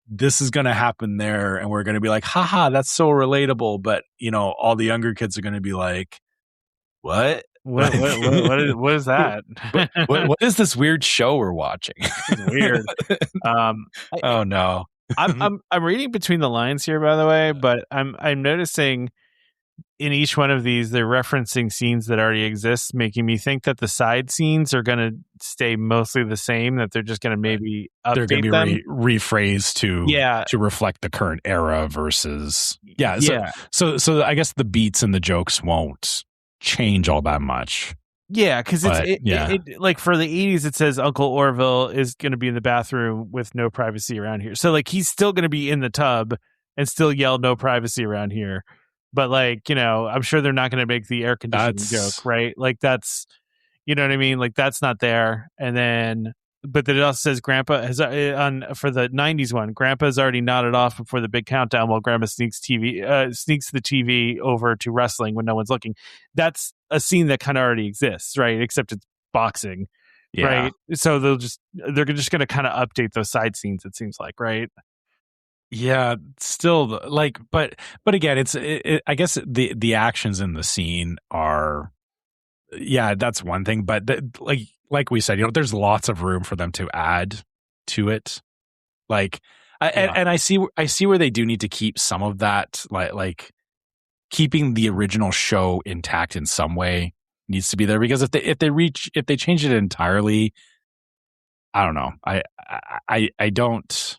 This is going to happen there, and we're going to be like, haha, that's so relatable. But all the younger kids are going to be like, what is that? what is this weird show we're watching? It's weird. Oh no. I'm reading between the lines here, by the way, but I'm noticing in each one of these, they're referencing scenes that already exist, making me think that the side scenes are going to stay mostly the same, that they're just going to maybe update they're going to be them. rephrased to reflect the current era versus so I guess the beats and the jokes won't change all that much. Yeah, because it like for the 80s, it says Uncle Orville is going to be in the bathroom with no privacy around here. So like he's still going to be in the tub and still yell no privacy around here. But like, I'm sure they're not going to make the air conditioning joke, right? Like that's, you know what I mean? Like that's not there. And then, but then it also says Grandpa has for the 90s one, Grandpa's already nodded off before the big countdown while Grandma sneaks the TV over to wrestling when no one's looking. That's a scene that kind of already exists, right? Except it's boxing, right? So they're just going to kind of update those side scenes, it seems like, right? Yeah, still like, but again, I guess the actions in the scene are, that's one thing. But like we said, there's lots of room for them to add to it. Like, and I see where they do need to keep some of that, like keeping the original show intact in some way needs to be there, because if they change it entirely, I don't know. I don't.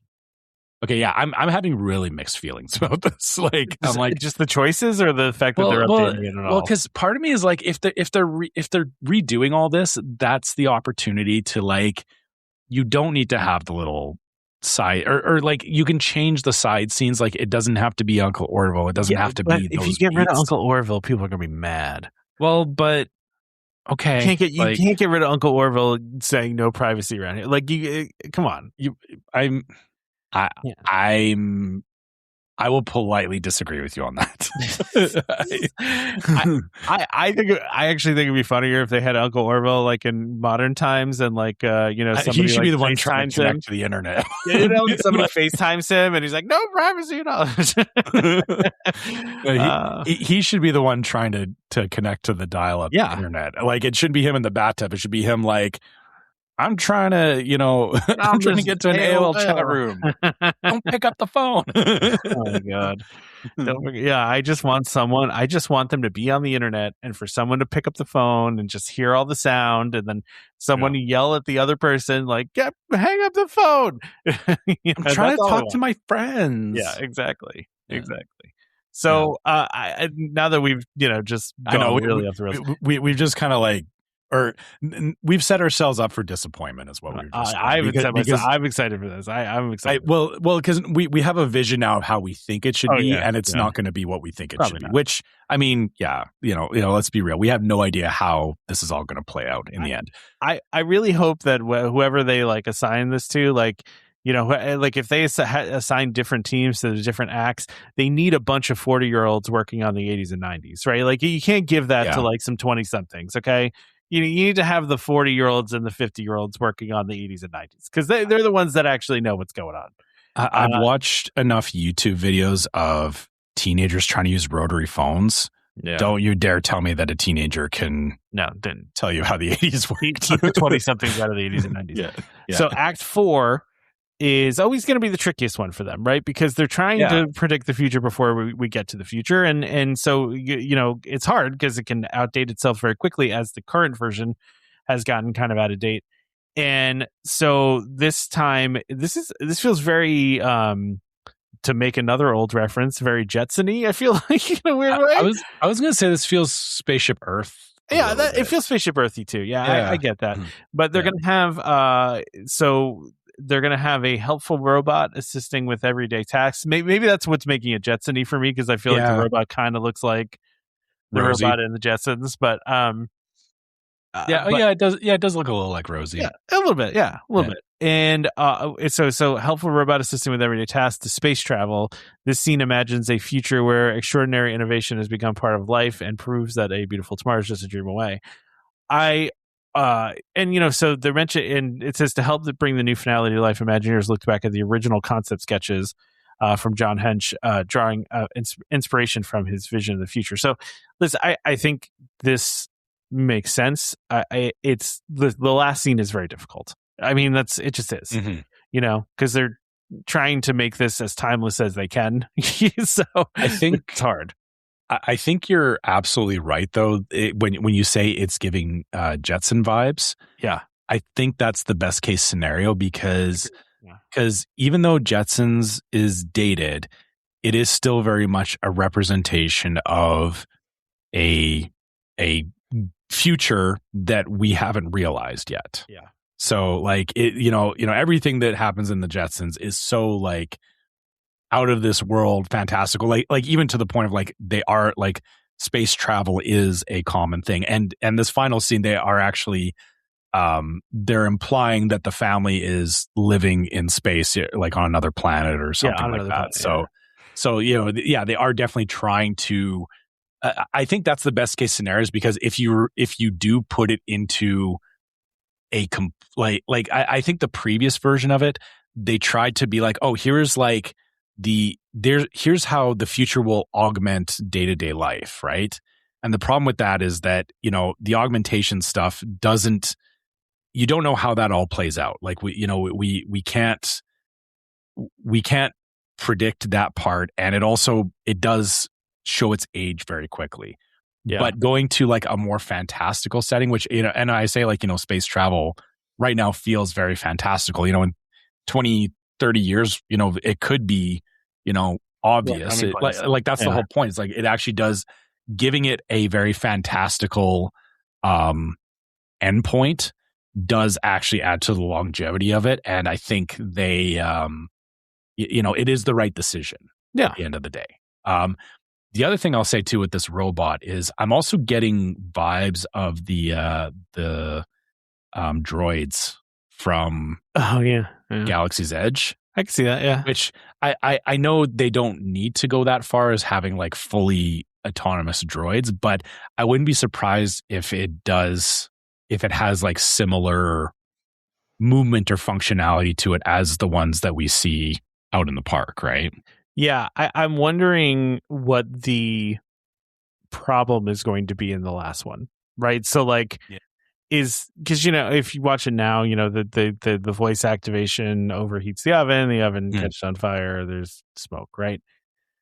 Okay, yeah, I'm having really mixed feelings about this. Like, I'm like, just the choices or the fact that they're updating it at all. Well, because part of me is like, if they're redoing all this, that's the opportunity to like, you don't need to have the little side or like you can change the side scenes. Like, it doesn't have to be Uncle Orville. It doesn't have to be. If you get rid of Uncle Orville, people are gonna be mad. Well, but okay, you can't get rid of Uncle Orville saying no privacy around here. Like, come on, I will politely disagree with you on that. I actually think it'd be funnier if they had Uncle Orville like in modern times and like somebody he should like be the one trying to connect to the internet. Somebody FaceTimes him and he's like, no privacy at all. He should be the one trying to connect to the dial-up internet. Like, it shouldn't be him in the bathtub. It should be him like, I'm trying to, I'm trying to get to an AOL chat room. Don't pick up the phone. Oh my God. Don't forget. Yeah, I just want them to be on the internet and for someone to pick up the phone and just hear all the sound and then someone yell at the other person like, hang up the phone. I'm trying to talk to my friends. Yeah, exactly. Yeah. Exactly. So now that we've, just gone really off the rails. We've just kind of like, or we've set ourselves up for disappointment is what we've just I'm excited for this. I'm excited. Because we have a vision now of how we think it should be, and it's not going to be what we think it should be. Which, I mean, let's be real. We have no idea how this is all going to play out in the end. I really hope that whoever they like assign this to, like, like if they assign different teams to the different acts, they need a bunch of 40-year-olds working on the 80s and 90s, right? Like, you can't give that to like some 20-somethings, okay? You need to have the 40-year-olds and the 50-year-olds working on the 80s and 90s because they're the ones that actually know what's going on. I've watched enough YouTube videos of teenagers trying to use rotary phones. Yeah. Don't you dare tell me that a teenager can tell you how the 80s work. Keep the 20-somethings out of the 80s and 90s. Yeah. So Act 4 is always going to be the trickiest one for them, right? Because they're trying to predict the future before we get to the future. And so, it's hard because it can outdate itself very quickly as the current version has gotten kind of out of date. And so this time, this feels very, to make another old reference, very Jetson-y, I feel like, in a weird way. I was going to say this feels Spaceship Earth. Yeah, it feels Spaceship Earthy too. Yeah. I get that. But they're going to have, they're going to have a helpful robot assisting with everyday tasks. Maybe that's what's making it Jetson-y for me, because I feel like the robot kind of looks like the Rosie. robot in the Jetsons. But it does. Yeah, it does look a little like Rosie. Yeah, a little bit. Yeah, a little bit. And so helpful robot assisting with everyday tasks to space travel. This scene imagines a future where extraordinary innovation has become part of life and proves that a beautiful tomorrow is just a dream away. So they're mentioned, and it says to help bring the new finality to life, Imagineers looked back at the original concept sketches from John Hench, drawing inspiration from his vision of the future. So, listen, I think this makes sense. It's the last scene is very difficult. I mean, it just is, because they're trying to make this as timeless as they can. So I think it's hard. I think you're absolutely right, though. When you say it's giving Jetson vibes, Yeah. I think that's the best case scenario because Yeah. even though Jetsons is dated, it is still very much a representation of a future that we haven't realized yet. Yeah. So like everything that happens in the Jetsons is so like out of this world fantastical, like even to the point of like they are like space travel is a common thing, and this final scene they are actually they're implying that the family is living in space, like on another planet or something like that. Planet, so they are definitely trying to. I think that's the best case scenarios, because if you do put it into a I think the previous version of it, they tried to be like, oh, here's like here's how the future will augment day-to-day life, right? And the problem with that is that the augmentation stuff doesn't. You don't know how that all plays out. Like we can't predict that part, and it does show its age very quickly. Yeah. But going to like a more fantastical setting, which and I say like space travel right now feels very fantastical. In 20, 30 years, it could be obvious. Yeah, like that's the whole point. It's like it actually does, giving it a very fantastical endpoint does actually add to the longevity of it, and I think they it is the right decision at the end of the day. The other thing I'll say too with this robot is I'm also getting vibes of the droids from Galaxy's Edge. I can see that, yeah. Which I know they don't need to go that far as having like fully autonomous droids, but I wouldn't be surprised if it has like similar movement or functionality to it as the ones that we see out in the park, right? Yeah, I'm wondering what the problem is going to be in the last one, right? So like, is because if you watch it now, the voice activation overheats the oven catches on fire, there's smoke, right?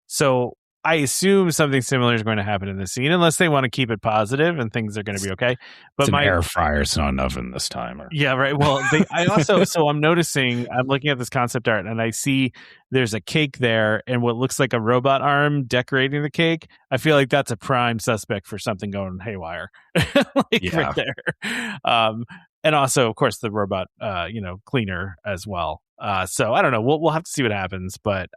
So I assume something similar is going to happen in the scene, unless they want to keep it positive and things are going to be okay. But it's an air fryer, it's not an oven this time. Yeah, right. Well, I also, so I'm looking at this concept art and I see there's a cake there and what looks like a robot arm decorating the cake. I feel like that's a prime suspect for something going haywire, right there. And also, of course, the robot, cleaner as well. So I don't know. We'll have to see what happens, but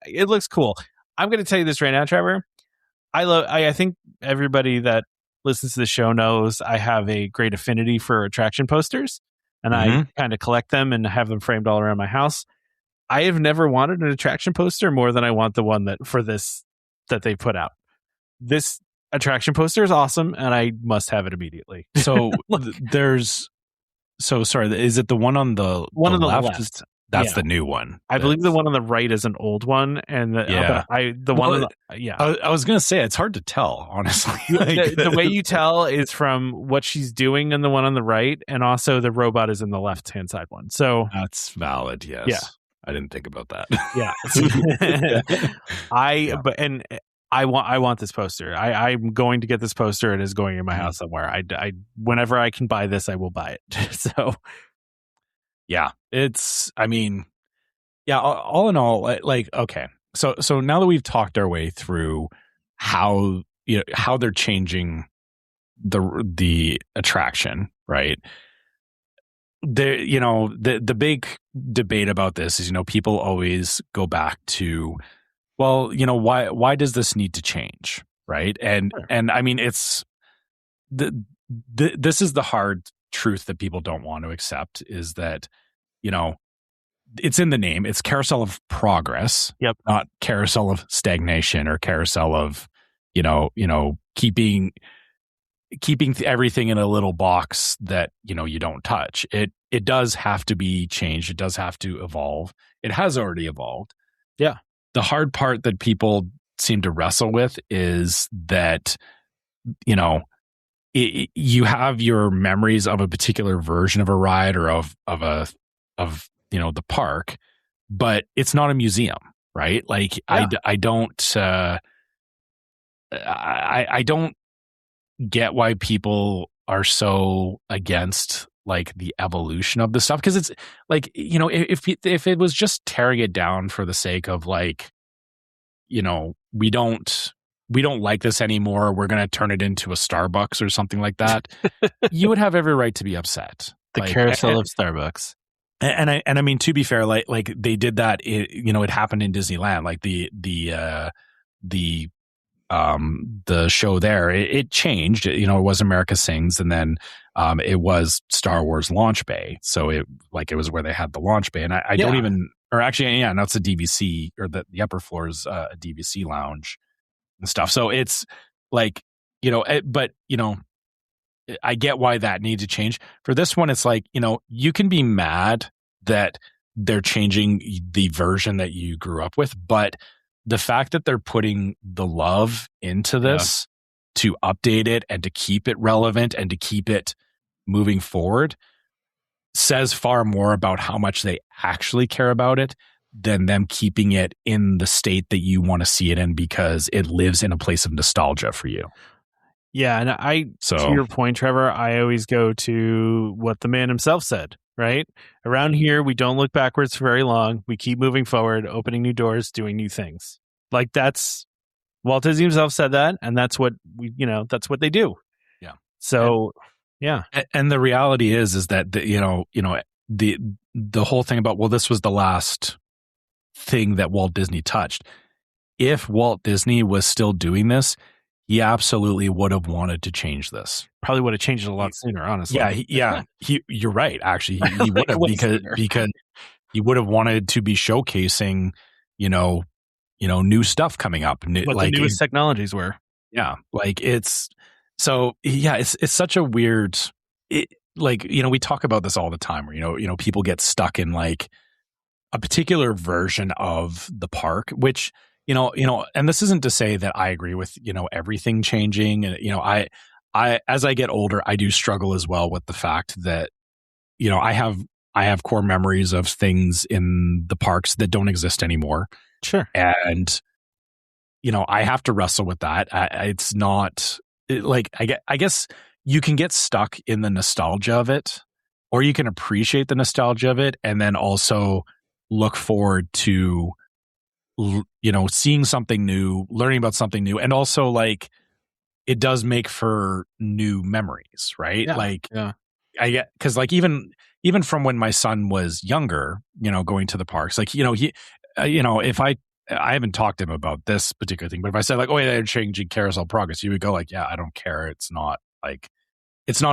it looks cool. I'm going to tell you this right now, Trevor. I think everybody that listens to the show knows I have a great affinity for attraction posters, and I kind of collect them and have them framed all around my house. I have never wanted an attraction poster more than I want the one that they put out. This attraction poster is awesome, and I must have it immediately. So sorry, is it the one on the left? That's the new one. I believe the one on the right is an old one, and I was going to say it's hard to tell, honestly. The way you tell is from what she's doing in the one on the right, and also the robot is in the left-hand side one. So that's valid. Yes. Yeah. I didn't think about that. Yeah. I want this poster. I'm going to get this poster. It is going in my house somewhere. I whenever I can buy this, I will buy it. So. Yeah, all in all, like, okay. So now that we've talked our way through how they're changing the attraction, right? The big debate about this is, people always go back to, well, why does this need to change, right? And I mean, it's this is the hard truth that people don't want to accept, is that it's in the name. It's Carousel of Progress, not Carousel of Stagnation or Carousel of keeping everything in a little box that you don't touch. It does have to be changed. It does have to evolve. It has already evolved. Yeah. The hard part that people seem to wrestle with is that you have your memories of a particular version of a ride or of the park, but it's not a museum, right? Like I don't I don't get why people are so against like the evolution of the stuff, because it's like, you know, if it was just tearing it down for the sake of like, you know, we don't like this anymore, we're going to turn it into a Starbucks or something like that, you would have every right to be upset. The like, carousel of Starbucks. And I mean, to be fair, like they did that, you know, it happened in Disneyland, like the show there, it changed. You know, it was America Sings, and then it was Star Wars Launch Bay. So it was where they had the launch bay, and I don't even, or actually, yeah, that's a DVC, or the upper floor is a DVC lounge and stuff. So it's like, you know, but you know, I get why that needs to change. For this one, it's like, you know, you can be mad that they're changing the version that you grew up with, but the fact that they're putting the love into this to update it and to keep it relevant and to keep it moving forward says far more about how much they actually care about it than them keeping it in the state that you want to see it in because it lives in a place of nostalgia for you. Yeah, and to your point, Trevor, I always go to what the man himself said, right? Around here, we don't look backwards for very long. We keep moving forward, opening new doors, doing new things. Like that's Walt Disney himself said that, and that's what that's what they do. Yeah. So, and the reality is that the whole thing about, well, this was the last thing that Walt Disney touched. If Walt Disney was still doing this, he absolutely would have wanted to change this. Probably would have changed it a lot sooner, honestly. Yeah, you're right. Actually, he would have because he would have wanted to be showcasing, new stuff coming up. What like the newest technologies were. Yeah, like it's such a weird. We talk about this all the time, where people get stuck in like a particular version of the park, which. And this isn't to say that I agree with, everything changing. And, I, as I get older, I do struggle as well with the fact that, I have core memories of things in the parks that don't exist anymore. Sure. And, I have to wrestle with that. It's not I guess you can get stuck in the nostalgia of it, or you can appreciate the nostalgia of it and then also look forward to, seeing something new, learning about something new. And also like it does make for new memories, right? Yeah. I get, cause like even from when my son was younger, going to the parks, like, if I haven't talked to him about this particular thing, but if I said like, oh yeah, they're changing Carousel Progress, he would go like, yeah, I don't care. It's not a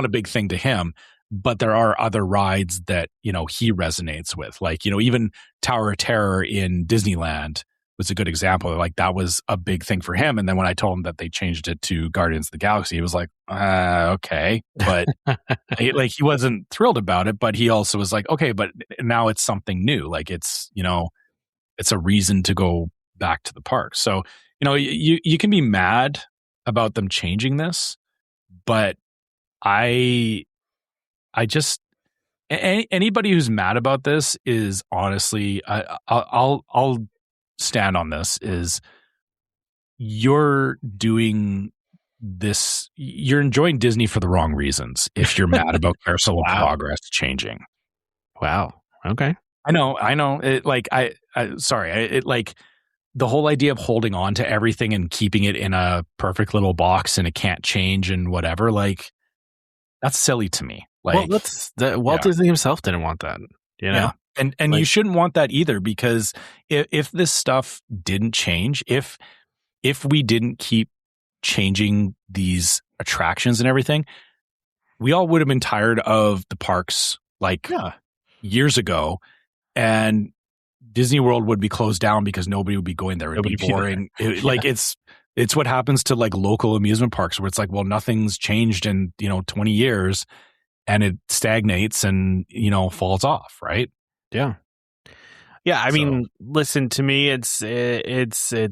big thing to him. But there are other rides that, he resonates with, like, even Tower of Terror in Disneyland was a good example. Like that was a big thing for him. And then when I told him that they changed it to Guardians of the Galaxy, he was like, okay. But he wasn't thrilled about it, but he also was like, okay, but now it's something new. Like it's, it's a reason to go back to the park. So, you can be mad about them changing this, but I just, anybody who's mad about this is honestly, I'll stand on this, is you're doing this, you're enjoying Disney for the wrong reasons if you're mad about Carousel of Progress changing. Wow. Okay. I know. It the whole idea of holding on to everything and keeping it in a perfect little box and it can't change and whatever, like that's silly to me. Like, well, Walt Disney himself didn't want that, Yeah. And like, you shouldn't want that either, because if this stuff didn't change, if we didn't keep changing these attractions and everything, we all would have been tired of the parks years ago, and Disney World would be closed down because nobody would be going there. It'd be boring. It's what happens to like local amusement parks where it's like, well, nothing's changed in 20 years, and it stagnates and falls off, right? Yeah. I mean, listen, to me, it's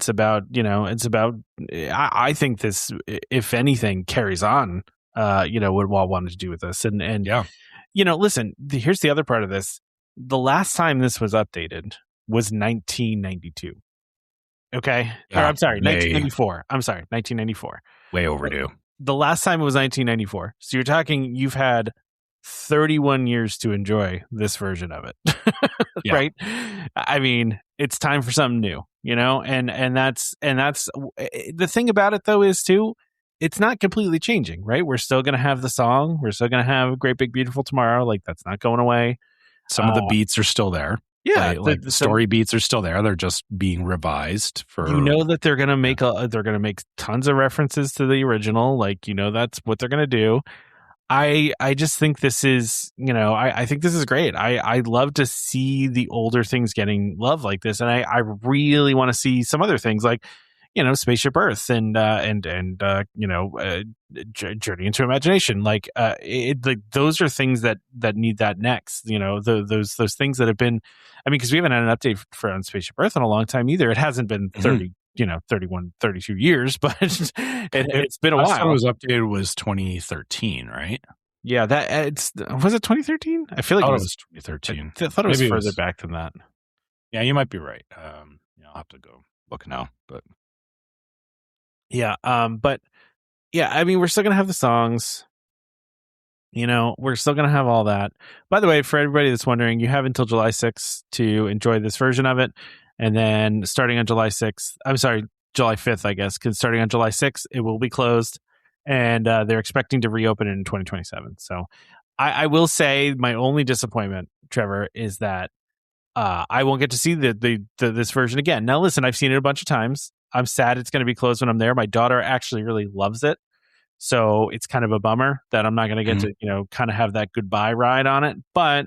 about, I think this, if anything, carries on, what Walt wanted to do with this. And listen, here's the other part of this. The last time this was updated was 1992. Okay. Yeah, Or I'm sorry, way- 1994. I'm sorry, 1994. Way overdue. The last time it was 1994. So you're talking, you've had 31 years to enjoy this version of it. Yeah. Right? I mean, it's time for something new, you know? And that's the thing about it though is too, it's not completely changing, right? We're still going to have the song. We're still going to have Great Big Beautiful Tomorrow. Like that's not going away. Some of the beats are still there. Yeah, like the story beats are still there. They're just being revised for. You know that they're gonna make tons of references to the original. Like, you know, that's what they're gonna do. I just think this is, you know, I think this is great. I love to see the older things getting love like this, and I really want to see some other things like, you know, Spaceship Earth and you know, Journey into Imagination. Like those are things that need that next. You know, those things that have been. I mean, because we haven't had an update for on Spaceship Earth in a long time either. It hasn't been 30, you know, 31, 32 years, but it's been a while. Last time it was updated was 2013, right? Yeah, was it 2013? I feel like it was 2013. I thought it was further back than that. Yeah, you might be right. I'll have to go look now, but yeah, but yeah, I mean, we're still gonna have the songs. You know, we're still going to have all that. By the way, for everybody that's wondering, you have until July 6th to enjoy this version of it. And then starting on July 5th, I guess, because starting on July 6th, it will be closed. And they're expecting to reopen it in 2027. So I will say my only disappointment, Trevor, is that I won't get to see this version again. Now, listen, I've seen it a bunch of times. I'm sad it's going to be closed when I'm there. My daughter actually really loves it. So it's kind of a bummer that I'm not going to get to, you know, kind of have that goodbye ride on it, but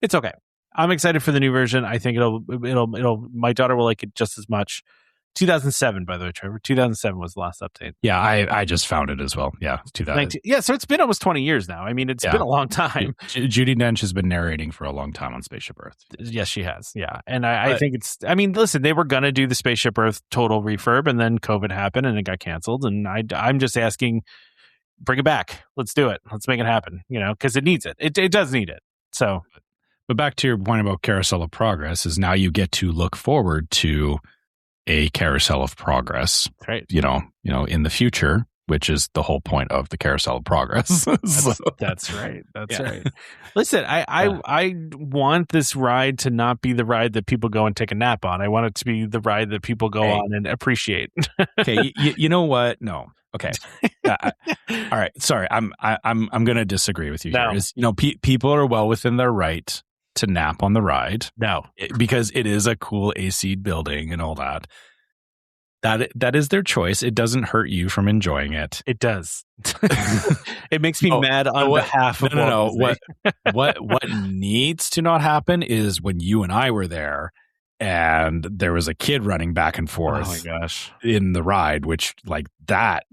it's okay. I'm excited for the new version. I think my daughter will like it just as much. 2007, by the way, Trevor. 2007 was the last update. Yeah, I just found it as well. Yeah, 2000. Yeah, so it's been almost 20 years now. I mean, it's been a long time. Judi Dench has been narrating for a long time on Spaceship Earth. Yes, she has. Yeah, and I think it's. I mean, listen, they were gonna do the Spaceship Earth total refurb, and then COVID happened, and it got canceled. And I'm just asking, bring it back. Let's do it. Let's make it happen. You know, because it needs it. It does need it. So, but back to your point about Carousel of Progress is now you get to look forward to a Carousel of Progress. That's right. You know, in the future, which is the whole point of the Carousel of Progress. That's right. That's right. Listen, I want this ride to not be the ride that people go and take a nap on. I want it to be the ride that people go on and appreciate. Okay, you know what? No. Okay. All right. Sorry, I'm going to disagree with you here. Is, you know, people are well within their right to nap on the ride. No, because it is a cool AC building and all that. That is their choice. It doesn't hurt you from enjoying it. It does. It makes me mad on behalf of what needs to not happen is when you and I were there and there was a kid running back and forth. Oh my gosh. In the ride, which like that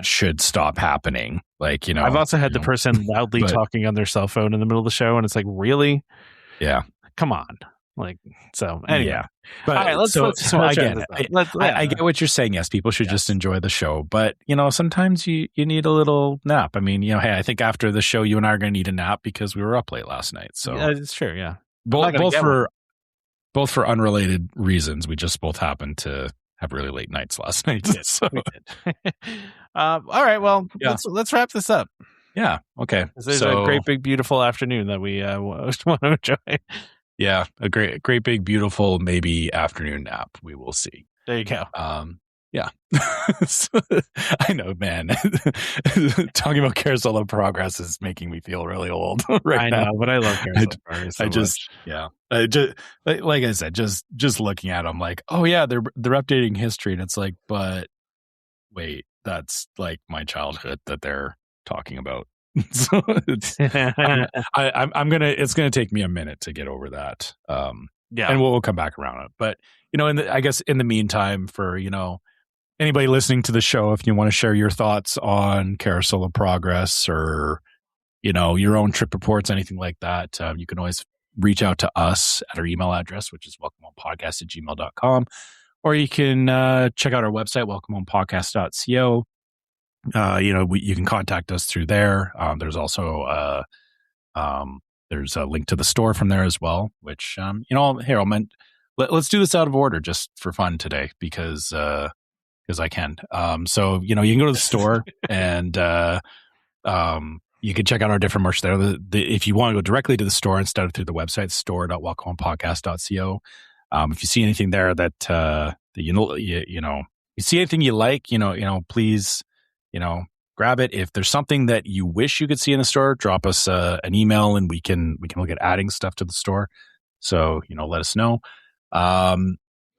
should stop happening. Like, you know, I've also had the person loudly talking on their cell phone in the middle of the show, and it's like, really? Yeah. Come on. Like, so anyway. Yeah. But all right, I get what you're saying. Yes, people should just enjoy the show. But, you know, sometimes you need a little nap. I mean, you know, hey, I think after the show, you and I are going to need a nap because we were up late last night. So yeah, it's true. Yeah. Both for unrelated reasons. We just both happened to have really late nights last night. Yes, we did. All right. Well, let's wrap this up. Yeah. Okay. There's a great big beautiful afternoon that we want to enjoy. Yeah, a great big beautiful maybe afternoon nap. We will see. There you go. Yeah. I know, man. Talking about Carousel of Progress is making me feel really old right now. I know, but I love Carousel of Progress so much. Yeah. Like I said, just looking at them like, oh yeah, they're updating history, and it's like, but wait, that's like my childhood that they're talking about. So it's it's gonna take me a minute to get over that. And we'll come back around it. But you know, I guess in the meantime, for you know, anybody listening to the show, if you want to share your thoughts on Carousel of Progress or you know your own trip reports, anything like that, you can always reach out to us at our email address, which is welcomehomepodcast@gmail.com, or you can check out our website, welcomehomepodcast.co. You know, you can contact us through there. There's also there's a link to the store from there as well, which you know, here let's do this out of order just for fun today because I can. So, you can go to the store and you can check out our different merch there. If you want to go directly to the store instead of through the website, store.welcomehomepodcast.co. If you see anything there that you see anything you like, please, grab it. If there's something that you wish you could see in the store, drop us an email and we can look at adding stuff to the store. So, let us know.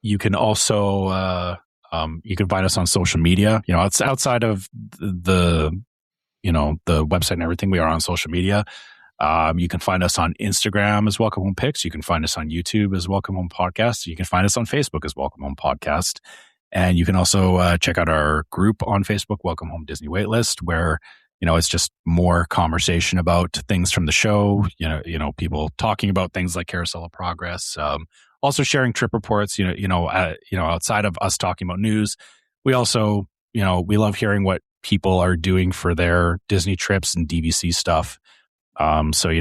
You can also you can find us on social media. It's outside of the website and everything. We are on social media. You can find us on Instagram as Welcome Home Pics. You can find us on YouTube as Welcome Home Podcast. You can find us on Facebook as Welcome Home Podcast. And you can also check out our group on Facebook, Welcome Home Disney Waitlist, where, it's just more conversation about things from the show, people talking about things like Carousel of Progress, also sharing trip reports, outside of us talking about news. We also, we love hearing what people are doing for their Disney trips and DVC stuff. So,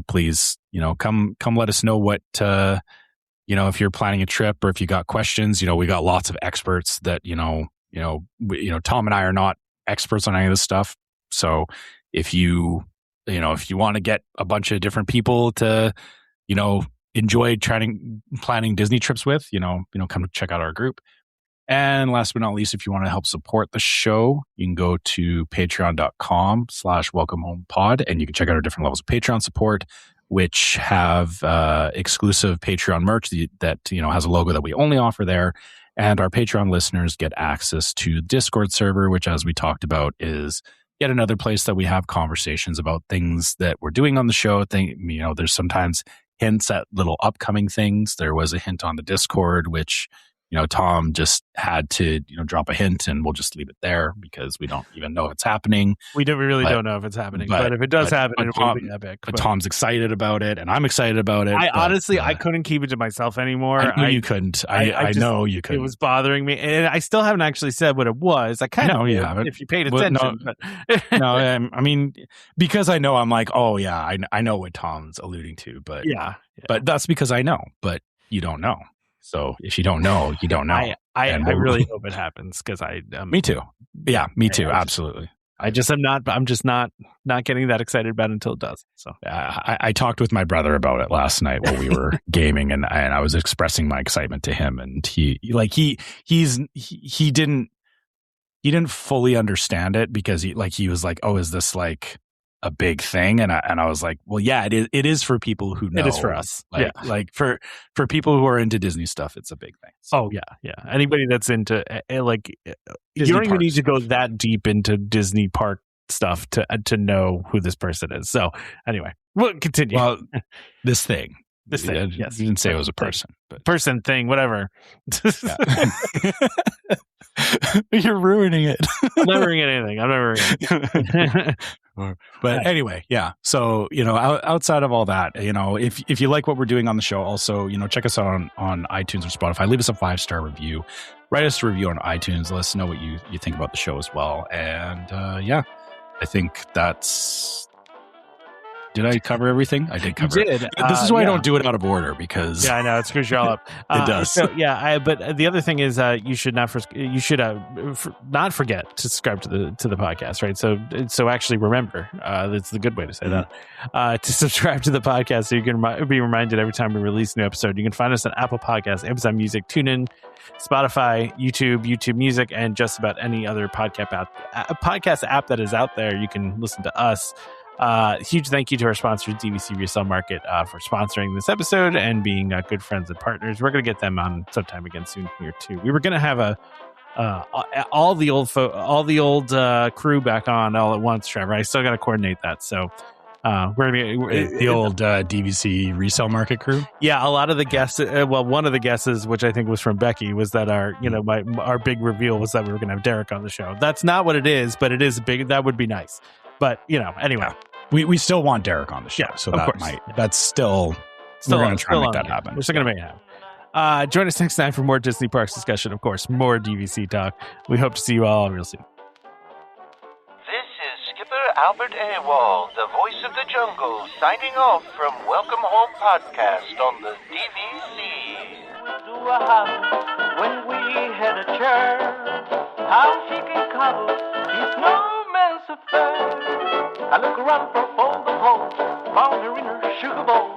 please, come let us know what, if you're planning a trip or if you got questions. We got lots of experts that, Tom and I are not experts on any of this stuff. So if you want to get a bunch of different people to, enjoy planning Disney trips with, come check out our group. And last but not least, if you want to help support the show, you can go to patreon.com/welcomehomepod and you can check out our different levels of Patreon support, which have exclusive Patreon merch that has a logo that we only offer there. And our Patreon listeners get access to the Discord server, which, as we talked about, is yet another place that we have conversations about things that we're doing on the show. There's sometimes hints at little upcoming things. There was a hint on the Discord, which Tom just had to, drop a hint, and we'll just leave it there because we don't even know it's happening. We really don't know if it's happening, but if it does happen, it will be epic. But Tom's excited about it, and I'm excited about it. I couldn't keep it to myself anymore. I knew you couldn't. I know you couldn't. It was bothering me, and I still haven't actually said what it was. I kind of know you haven't, if you paid attention. No, I mean, because I know, I'm like, oh yeah, I know what Tom's alluding to, but yeah. But that's because I know, but you don't know. So if you don't know, you don't know. I really hope it happens because me too. Yeah, me too. Absolutely. I'm just not getting that excited about it until it does. So I talked with my brother about it last night while we were gaming, and I was expressing my excitement to him, and he didn't fully understand it because he was like, oh, is this like a big thing? And I was like, well, yeah, it is for people who know. It is for us. Like for people who are into Disney stuff, it's a big thing. So, yeah. Anybody that's into Disney you don't even need to go that deep into Disney park stuff to know who this person is. So anyway, we'll continue. Well, this thing. Yes. You didn't say it was a person. But. Person, thing, whatever. You're ruining it. I'm not ruining anything. But anyway, yeah. So, outside of all that, if you like what we're doing on the show, also, check us out on iTunes or Spotify. Leave us a 5-star review. Write us a review on iTunes. Let us know what you think about the show as well. And I think that's... Did I cover everything? I did cover it. This is why I don't do it out of order because I know it screws you all up. It does. So, but the other thing is you should not not forget to subscribe to the podcast, right? So actually remember, that's the good way to say that. To subscribe to the podcast so you can be reminded every time we release a new episode. You can find us on Apple Podcasts, Amazon Music, TuneIn, Spotify, YouTube Music, and just about any other podcast app that is out there. You can listen to us. Huge thank you to our sponsor, DVC Resale Market, for sponsoring this episode and being good friends and partners. We're going to get them on sometime again soon here too. We were going to have all the old crew back on all at once, Trevor. I still got to coordinate that. So we're going to the old DVC Resale Market crew. Yeah, a lot of the guests. One of the guesses, which I think was from Becky, was that our big reveal was that we were going to have Derek on the show. That's not what it is, but it is big. That would be nice. But anyway. Yeah. We still want Derek on the show, so that's still we're going to try and make that happen. We're still going to make it happen. Join us next time for more Disney Parks discussion, of course, more DVC talk. We hope to see you all real soon. This is Skipper Albert A. Wald, the voice of the jungle, signing off from Welcome Home Podcast on the DVC. a house when we had a chair. How she can cuddle is no man's affair. I look around for all the holes, found her in her sugar bowl.